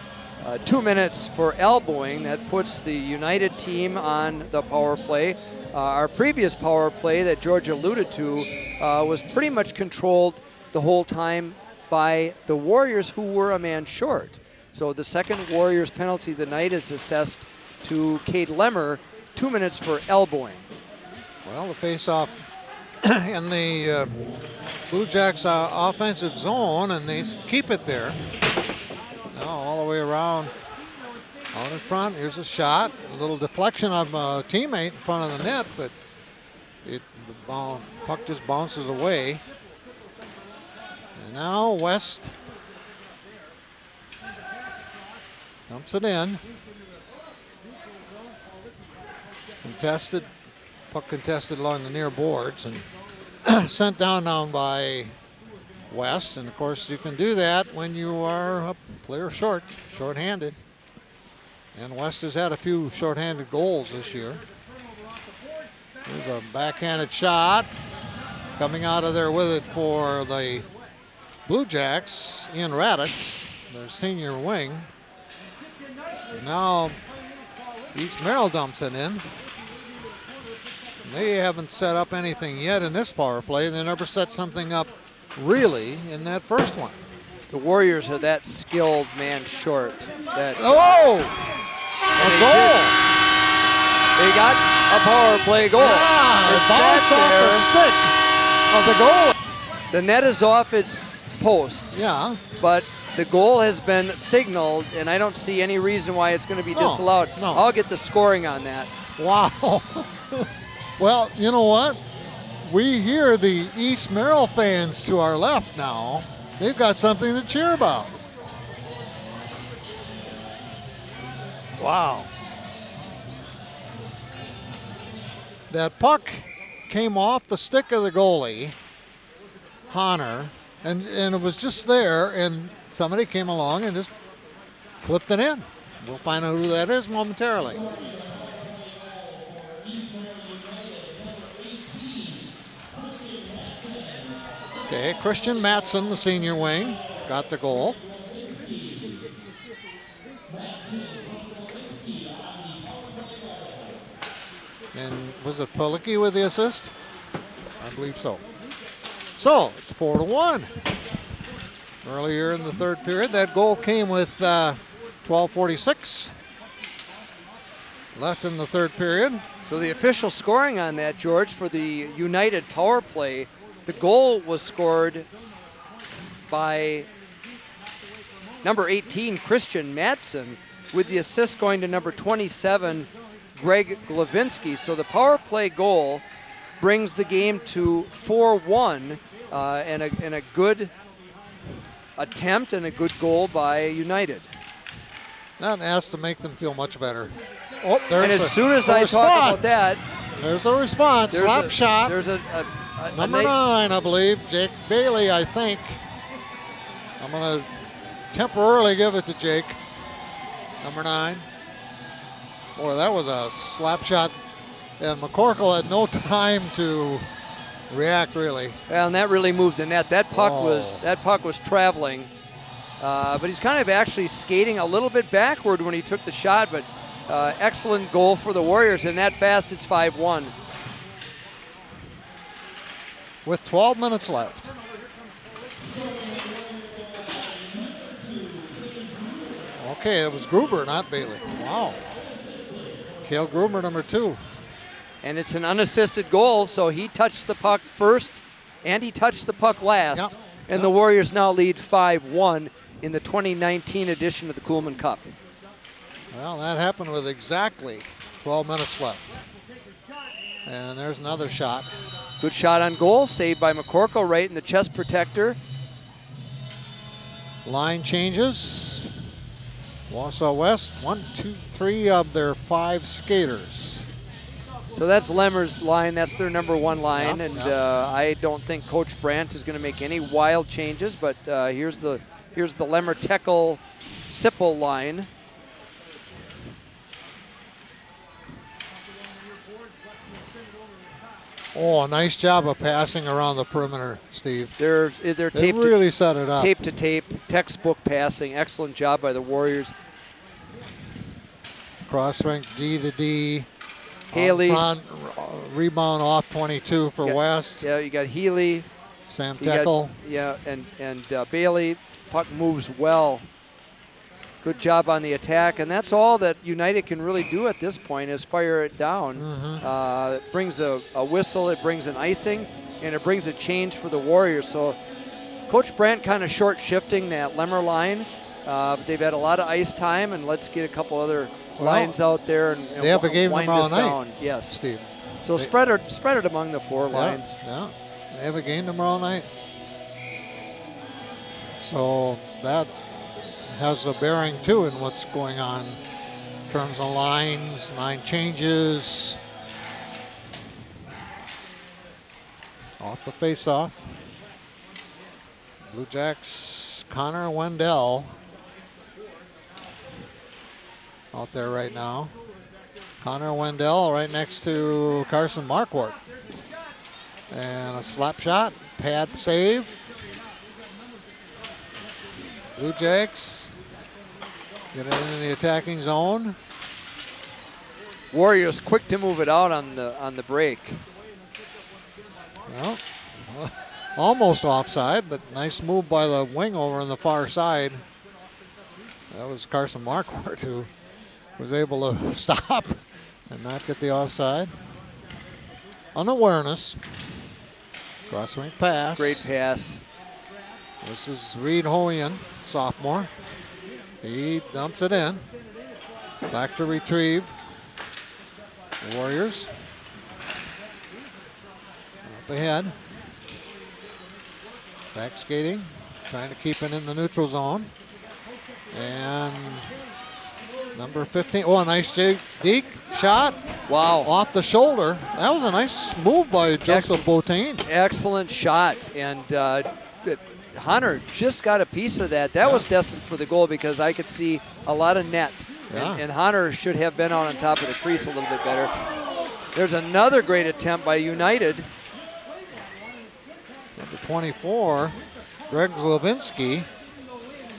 2 minutes for elbowing. That puts the United team on the power play. Our previous power play that George alluded to was pretty much controlled the whole time by the Warriors, who were a man short. So the second Warriors penalty of the night is assessed to Cade Lemmer, 2 minutes for elbowing. Well, the face-off in the Blue Jacks offensive zone, and they keep it there. Now all the way around out in front. Here's a shot. A little deflection of a teammate in front of the net, but the puck just bounces away. And now West dumps it in. Contested. Puck contested along the near boards and sent down by West. And of course, you can do that when you are a player short-handed. And West has had a few short-handed goals this year. There's a backhanded shot. Coming out of there with it for the Blue Jacks, Ian Raditz, their senior wing. Now East Merrill dumps it in. They haven't set up anything yet in this power play. They never set something up really in that first one. The Warriors are that skilled man short. That A goal! They got a power play goal. It bounced off the stick of the goal. The net is off its posts. Yeah. But the goal has been signaled, and I don't see any reason why it's going to be disallowed. No. I'll get the scoring on that. Wow. Well, you know what? We hear the East Merrill fans to our left now. They've got something to cheer about. Wow. That puck came off the stick of the goalie, Honor, and it was just there, and somebody came along and just flipped it in. We'll find out who that is momentarily. Okay, Christian Matson, the senior wing, got the goal. And was it Pulicki with the assist? I believe so. So it's 4-1. Earlier in the third period, that goal came with 12:46 left in the third period. So the official scoring on that, George, for the United power play, the goal was scored by number 18, Christian Matson, with the assist going to number 27, Greg Glavinsky. So the power play goal brings the game to 4-1, and a good attempt and a good goal by United. That has to make them feel much better. Oh, there's and as soon as I talk about that, there's a response. Slap shot. There's a number 9, I believe, Jake Bailey, I think. I'm going to temporarily give it to Jake. Number 9. Boy, that was a slap shot, and McCorkle had no time to react, really. Well, and that really moved the net. That puck was traveling, but he's kind of actually skating a little bit backward when he took the shot. But excellent goal for the Warriors, and that fast, it's 5-1. With 12 minutes left. Okay, it was Gruber, not Bailey. Wow. Cale Gruber, number 2. And it's an unassisted goal, so he touched the puck first and he touched the puck last. Yep. And the Warriors now lead 5-1 in the 2019 edition of the Kuhlman Cup. Well, that happened with exactly 12 minutes left. And there's another shot. Good shot on goal, saved by McCorkle right in the chest protector. Line changes. Wausau West, 1, 2, 3 of their 5 skaters. So that's Lemmer's line. That's their number 1 line. Yep, and yep. I don't think Coach Brandt is going to make any wild changes, but here's the Lemmer Teckel Sipple line. Oh, nice job of passing around the perimeter, Steve. They're They taped really set it up. tape to tape, textbook passing. Excellent job by the Warriors. Cross strength D to D. Haley. Front, rebound off 22 for West. Yeah, you got Healy. Sam You got- Teckel. Yeah, and Bailey. Puck moves well. Good job on the attack, and that's all that United can really do at this point is fire it down. It brings a whistle, it brings an icing, and it brings a change for the Warriors. So Coach Brandt kind of short shifting that Lemmer line. They've had a lot of ice time, and let's get a couple other lines out there and they have a game wind tomorrow this night, down. Yes. Steve. So spread it among the 4 lines. Yeah, they have a game tomorrow night. So that has a bearing too in what's going on in terms of lines, line changes. Off the face-off. Blue Jacks, Connor Wendell out there right now. Connor Wendell right next to Carson Marquardt. And a slap shot, pad save. Blue Jacks get it into the attacking zone. Warriors quick to move it out on the break. Well, almost offside, but nice move by the wing over on the far side. That was Carson Marquardt who was able to stop and not get the offside. Unawareness. Cross-wing pass. Great pass. This is Reed Hoyen, sophomore. He dumps it in. Back to retrieve. The Warriors. Up ahead. Back skating. Trying to keep it in the neutral zone. And number 15. Oh, a nice deke shot. Wow. Off the shoulder. That was a nice move by Joseph Botain. Excellent shot. And Hunter just got a piece of that. That was destined for the goal because I could see a lot of net. Yeah. And Hunter should have been out on top of the crease a little bit better. There's another great attempt by United. Number 24, Greg Zlovinski.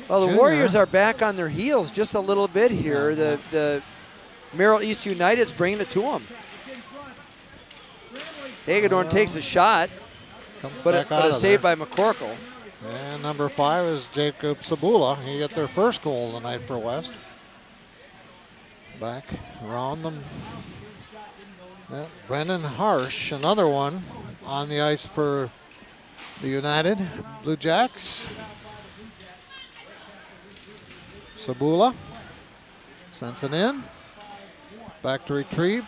Well, the Junior. Warriors are back on their heels just a little bit here. Yeah. The Merrill East United's bringing it to them. Hagedorn takes a shot, but a save by McCorkle. And number 5 is Jacob Sabula. He got their first goal tonight for West. Back around them. Yeah, Brendan Harsh, another one on the ice for the United Blue Jacks. Sabula sends it in. Back to retrieve.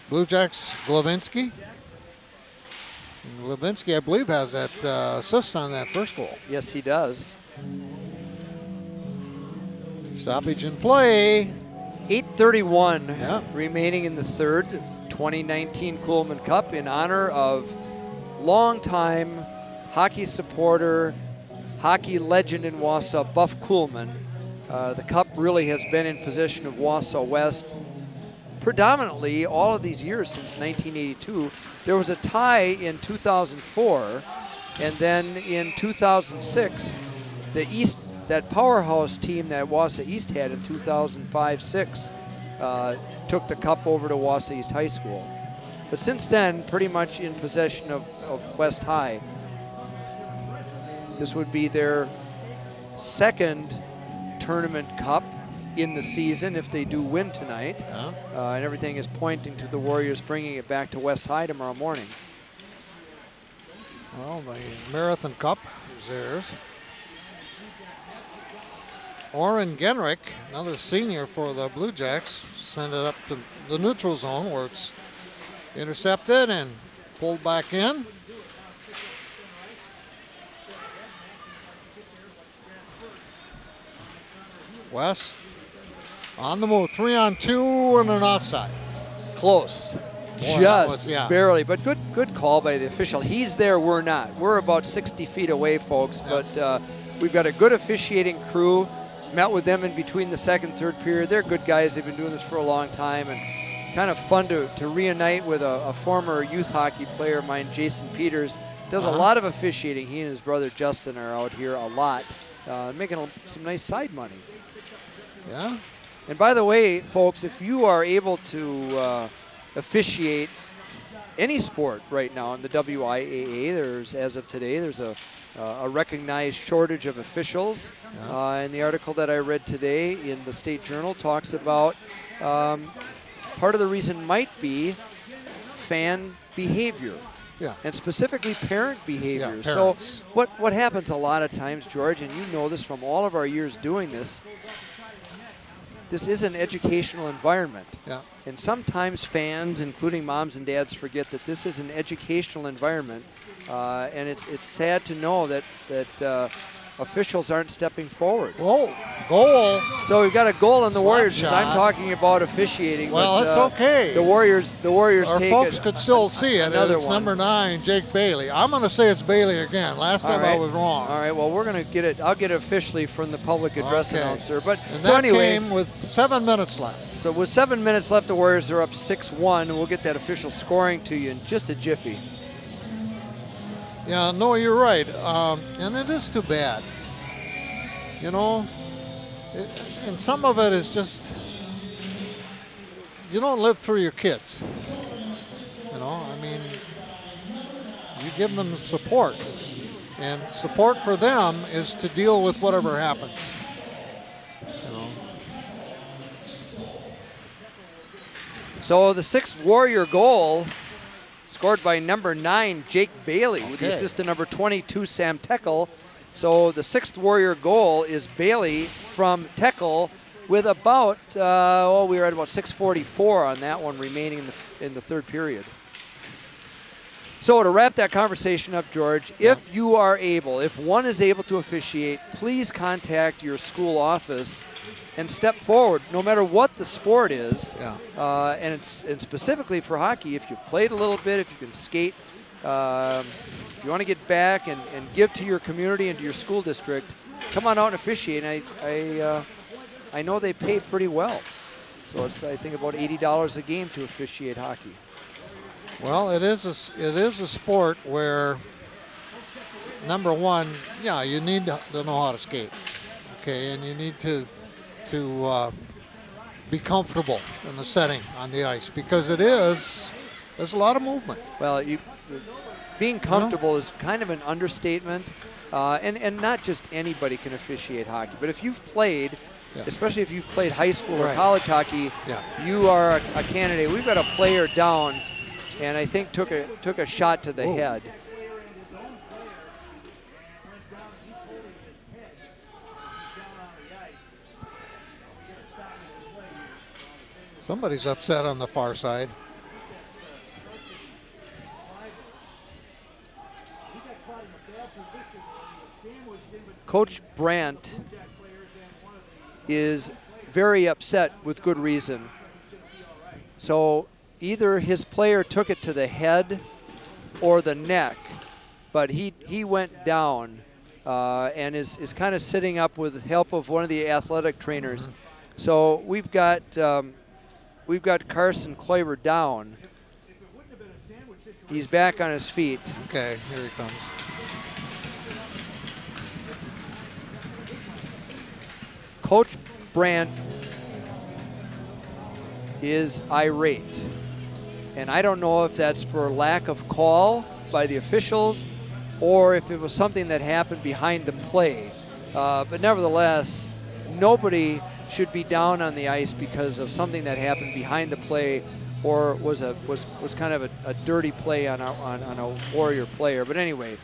Blue Jacks, Glavinsky. Glavinsky, I believe, has that assist on that first goal. Yes, he does. Stoppage in play. 8:31 remaining in the third. 2019 Kuhlman Cup in honor of longtime hockey supporter, hockey legend in Wausau, Buff Kuhlman. The cup really has been in possession of Wausau West predominantly all of these years since 1982. There was a tie in 2004, and then in 2006, the East, that powerhouse team that Wausau East had in 2005-06, took the cup over to Wausau East High School. But since then, pretty much in possession of West High. This would be their second tournament cup in the season if they do win tonight. And everything is pointing to the Warriors bringing it back to West High tomorrow morning. Well, the Marathon Cup is theirs. Oren Genrick, another senior for the Blue Jacks, send it up to the neutral zone where it's intercepted and pulled back in. West on the move, 3-on-2 and an offside. Close. Boy, Just barely, but good call by the official. He's there, we're not. We're about 60 feet away, folks, but we've got a good officiating crew. Met with them in between the second, third period. They're good guys. They've been doing this for a long time, and kind of fun to reunite with a former youth hockey player of mine, Jason Peters. Does a lot of officiating. He and his brother Justin are out here a lot, making some nice side money. Yeah. And by the way, folks, if you are able to officiate any sport right now in the WIAA, as of today, there's a recognized shortage of officials. And the article that I read today in the State Journal talks about part of the reason might be fan behavior. And specifically parent behavior. So what happens a lot of times, George, and you know this from all of our years doing this, this is an educational environment. And sometimes fans, including moms and dads, forget that this is an educational environment. And it's sad to know that officials aren't stepping forward. Whoa, goal. So we've got a goal on the Slap Warriors as I'm shot. talking about officiating. Well, but, it's okay. The Warriors Our take folks it. could still see it. Another It's one. number 9, Jake Bailey. I'm going to say it's Bailey again. Last All time I right. was wrong. All right, well, we're going to get it. I'll get it officially from the public address Okay. announcer. But And so that anyway, came with 7 minutes left. so with 7 minutes left, the Warriors are up 6-1, and we'll get that official scoring to you in just a jiffy. Yeah, no, you're right. And it is too bad. You know, and some of it is just, you don't live through your kids. You know, I mean, you give them support. And support for them is to deal with whatever happens. You know. So the 6th Warrior goal scored by number 9, Jake Bailey, with the Okay. assist of number 22, Sam Teckel. So the 6th Warrior goal is Bailey from Teckel with about, we were at about 6:44 on that one remaining in the third period. So to wrap that conversation up, George, if you are able, if one is able to officiate, please contact your school office and step forward, no matter what the sport is. Yeah. And specifically for hockey, if you've played a little bit, if you can skate, if you want to get back and give to your community and to your school district, come on out and officiate. And I know they pay pretty well. So it's, I think, about $80 a game to officiate hockey. Well, it is a sport where, number one, yeah, you need to know how to skate, okay, and you need to be comfortable in the setting on the ice, because there's a lot of movement. Well, being comfortable is kind of an understatement, and not just anybody can officiate hockey. But if you've played, especially if you've played high school or college hockey, you are a candidate. We've got a player down, and I think took a shot to the head. Somebody's upset on the far side. Coach Brandt is very upset with good reason. So either his player took it to the head or the neck, but he went down and is kind of sitting up with the help of one of the athletic trainers. So we've got Carson Kloiber down. He's back on his feet. Okay, here he comes. Coach Brandt is irate. And I don't know if that's for lack of call by the officials or if it was something that happened behind the play. But nevertheless, nobody should be down on the ice because of something that happened behind the play or was kind of a dirty play on a Warrior player. But anyway.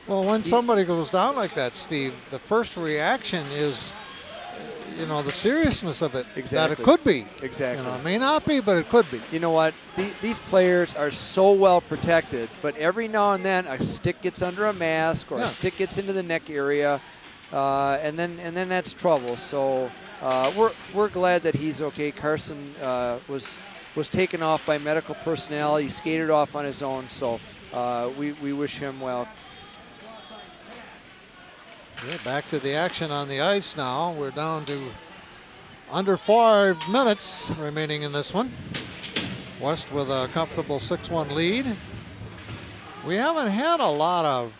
Well, when somebody goes down like that, Steve, the first reaction is, you know, the seriousness of it. Exactly. That it could be. Exactly. You know, it may not be, but it could be. You know what? These players are so well protected, but every now and then a stick gets under a mask or a stick gets into the neck area, and then that's trouble. So we're glad that he's okay. Carson was taken off by medical personnel. He skated off on his own, so we wish him well. Yeah, back to the action on the ice now. We're down to under 5 minutes remaining in this one. West with a comfortable 6-1 lead. We haven't had a lot of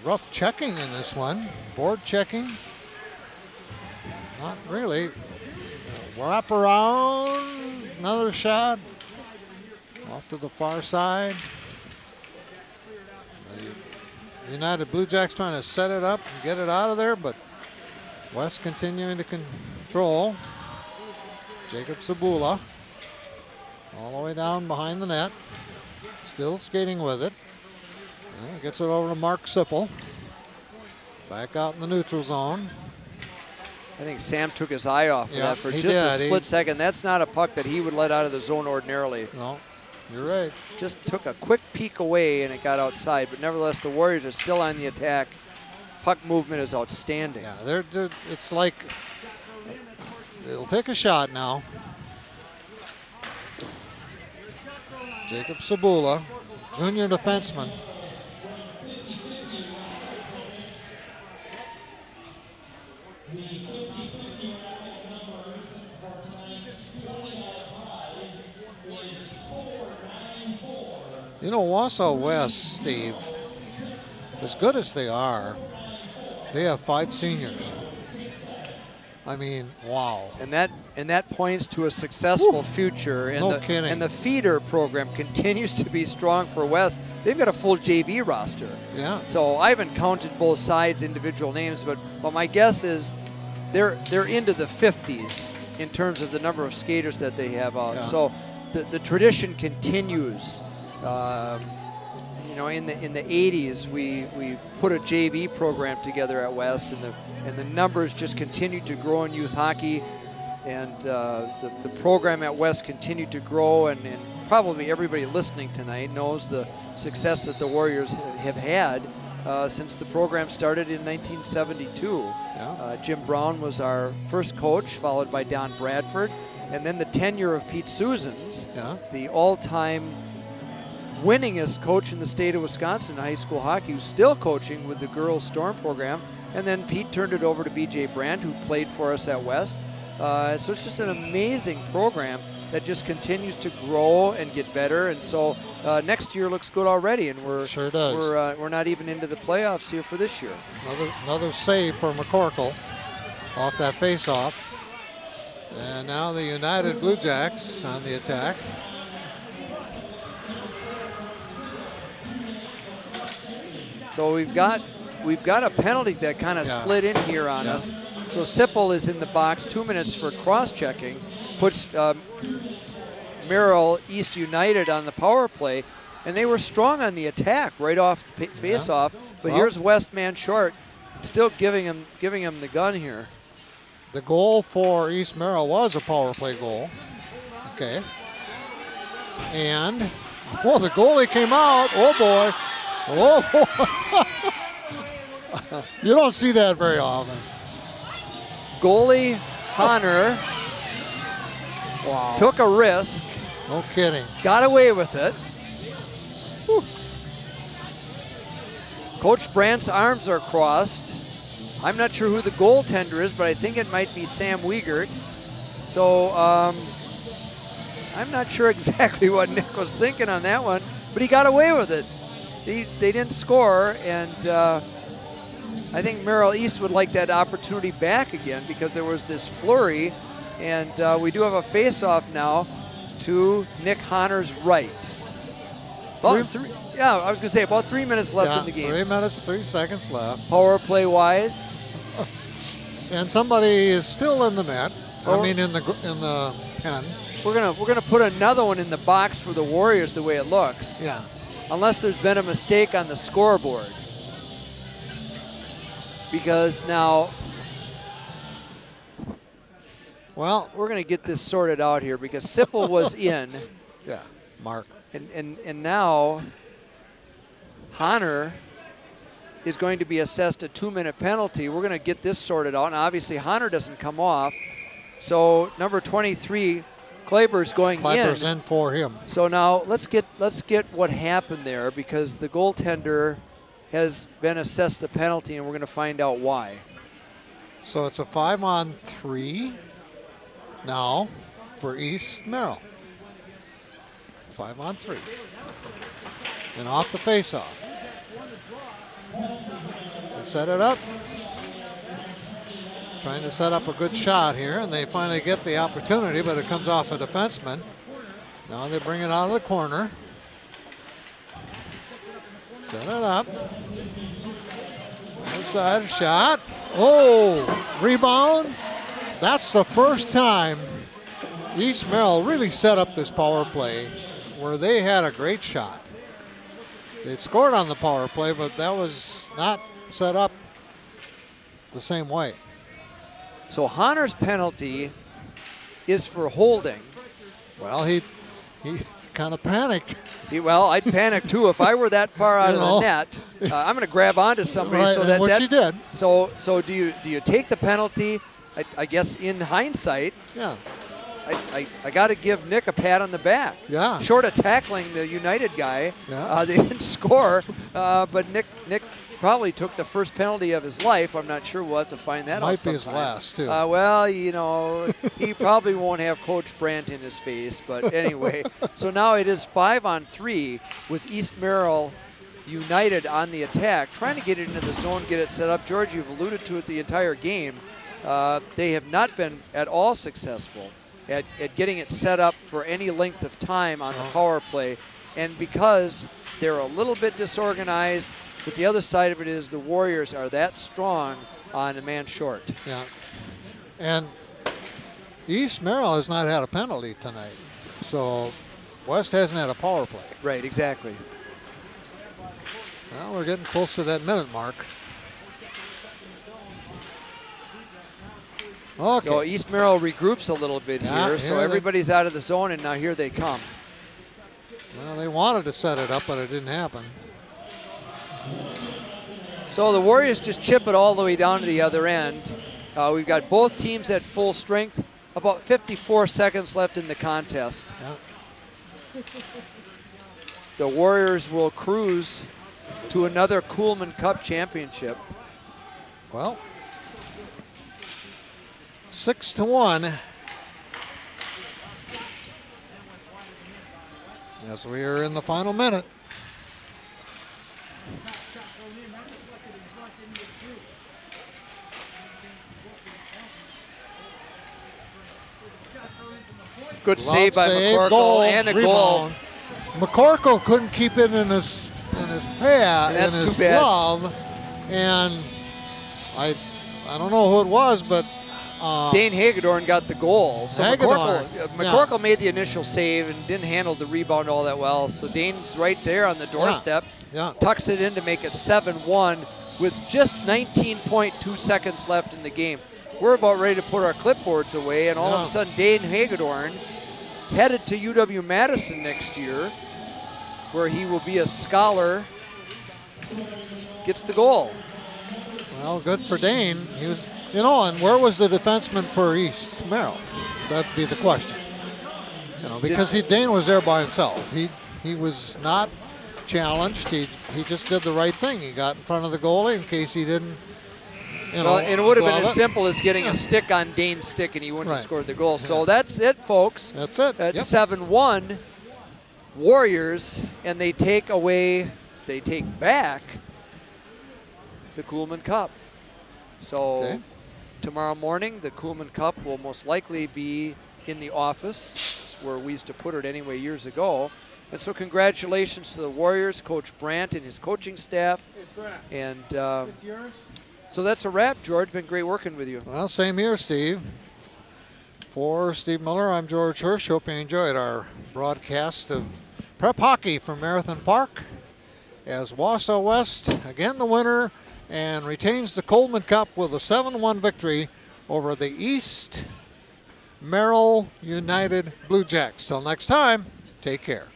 rough checking in this one. Board checking. Not really. Wrap around. Another shot. Off to the far side. United Blue Jacks trying to set it up and get it out of there, but West continuing to control. Jacob Sabula all the way down behind the net, still skating with it. Gets it over to Mark Sipple. Back out in the neutral zone. I think Sam took his eye off of that for just a split second. That's not a puck that he would let out of the zone ordinarily. No. You're right. Just took a quick peek away and it got outside, but nevertheless the Warriors are still on the attack. puck movement is outstanding. Yeah, it's like it'll take a shot now. Jacob Sabula, junior defenseman. You know, Wausau West, Steve, as good as they are, they have 5 seniors. I mean, wow. And that points to a successful future. And No kidding. And the feeder program continues to be strong for West. They've got a full JV roster. Yeah. So I haven't counted both sides, individual names, but my guess is they're into the 50s in terms of the number of skaters that they have out. Yeah. So the tradition continues. You know, in the 80s, we put a JV program together at West, and the numbers just continued to grow in youth hockey, and the program at West continued to grow, and probably everybody listening tonight knows the success that the Warriors have had since the program started in 1972. Yeah. Jim Brown was our first coach, followed by Don Bradford, and then the tenure of Pete Susans, Yeah. the all-time winningest coach in the state of Wisconsin in high school hockey, who's still coaching with the girls Storm program. And then Pete turned it over to B.J. Brandt, who played for us at West. So it's just an amazing program that just continues to grow and get better. And so next year looks good already, and Sure does. we're not even into the playoffs here for this year. Another save for McCorkle off that faceoff. And now the United Blue Jacks on the attack. So we've got a penalty that kind of slid in here on us. So Sipple is in the box, 2 minutes for cross-checking, puts Merrill East United on the power play, and they were strong on the attack right off the face-off. But here's West man short, still giving him the gun here. The goal for East Merrill was a power play goal. Okay. And, the goalie came out. Oh, boy. Oh, boy. You don't see that very often. Goalie Honor took a risk. No kidding. Got away with it. Whew. Coach Brandt's arms are crossed. I'm not sure who the goaltender is, but I think it might be Sam Wiegert. So I'm not sure exactly what Nick was thinking on that one, but he got away with it. They didn't score, and I think Merrill East would like that opportunity back again because there was this flurry, and we do have a face-off now to Nick Honor's right. I was going to say about 3 minutes left in the game. 3 minutes, 3 seconds left. Power play wise. And somebody is still in the net. In the pen. We're gonna put another one in the box for the Warriors the way it looks. Yeah. Unless there's been a mistake on the scoreboard. Because now, we're gonna get this sorted out here because Sipple was in. Yeah, Mark. And now Honor is going to be assessed a 2-minute penalty. We're going to get this sorted out, and obviously Honor doesn't come off. So number 23, Kleiber's going Kleiber's in for him. So now let's get what happened there because the goaltender has been assessed the penalty, and we're going to find out why. So it's a 5-on-3 now for East Merrill. 5-on-3. And off the faceoff. They set it up. Trying to set up a good shot here, and they finally get the opportunity, but it comes off a defenseman. Now they bring it out of the corner. Set it up. Outside shot. Oh, rebound. That's the first time East Merrill really set up this power play where they had a great shot. They'd scored on the power play, but that was not set up the same way. So Honor's penalty is for holding. Well, he kind of panicked. Well, I'd panic too if I were that far out of the net. I'm going to grab onto somebody Right, so and that which he did. So do you take the penalty? I guess in hindsight, Yeah. I got to give Nick a pat on the back. Yeah. Short of tackling the United guy, Yeah. they didn't score, but Nick probably took the first penalty of his life. I'm not sure. We'll have to find that out Might be sometime. his last, too. Well, he probably won't have Coach Brandt in his face. But anyway, so now it is 5-on-3 with East Merrill United on the attack, trying to get it into the zone, get it set up. George, you've alluded to it the entire game. They have not been at all successful at getting it set up for any length of time on the power play. And because they're a little bit disorganized, but the other side of it is the Warriors are that strong on a man short. Yeah. And East Merrill has not had a penalty tonight. So West hasn't had a power play. Right, exactly. Well, we're getting close to that minute mark. Okay. So East Merrill regroups a little bit here. So everybody's out of the zone, and now here they come. Well, they wanted to set it up, but it didn't happen. So the Warriors just chip it all the way down to the other end. We've got both teams at full strength. About 54 seconds left in the contest. Yeah. The Warriors will cruise to another Kuhlman Cup championship. Well, 6-1. As we are in the final minute. Good save by McCorkle, goal, and a rebound. goal. McCorkle couldn't keep it in his pad, That's in his too bad. glove, and I don't know who it was, but Dane Hagedorn got the goal. So Hagedorn, McCorkle made the initial save and didn't handle the rebound all that well. So Dane's right there on the doorstep. Yeah. Tucks it in to make it 7-1 with just 19.2 seconds left in the game. We're about ready to put our clipboards away, and all of a sudden Dane Hagedorn, headed to UW-Madison next year, where he will be a scholar, gets the goal. Well, good for Dane. He was, and where was the defenseman for East Merrill? That'd be the question. Because Dane was there by himself. He was not challenged. He just did the right thing. He got in front of the goalie in case he didn't. Well, and it would have been as simple as getting a stick on Dane's stick, and he wouldn't have scored the goal. So that's it, folks. That's it. That's 7-1 Warriors, and they take back the Kuhlman Cup. So tomorrow morning, the Kuhlman Cup will most likely be in the office, where we used to put it anyway years ago. And so congratulations to the Warriors, Coach Brandt and his coaching staff. And so that's a wrap, George. Been great working with you. Well, same here, Steve. For Steve Miller, I'm George Hirsch. Hope you enjoyed our broadcast of prep hockey from Marathon Park, as Wausau West, again the winner, and retains the Kuhlman Cup with a 7-1 victory over the East Merrill United Blue Jacks. Till next time, take care.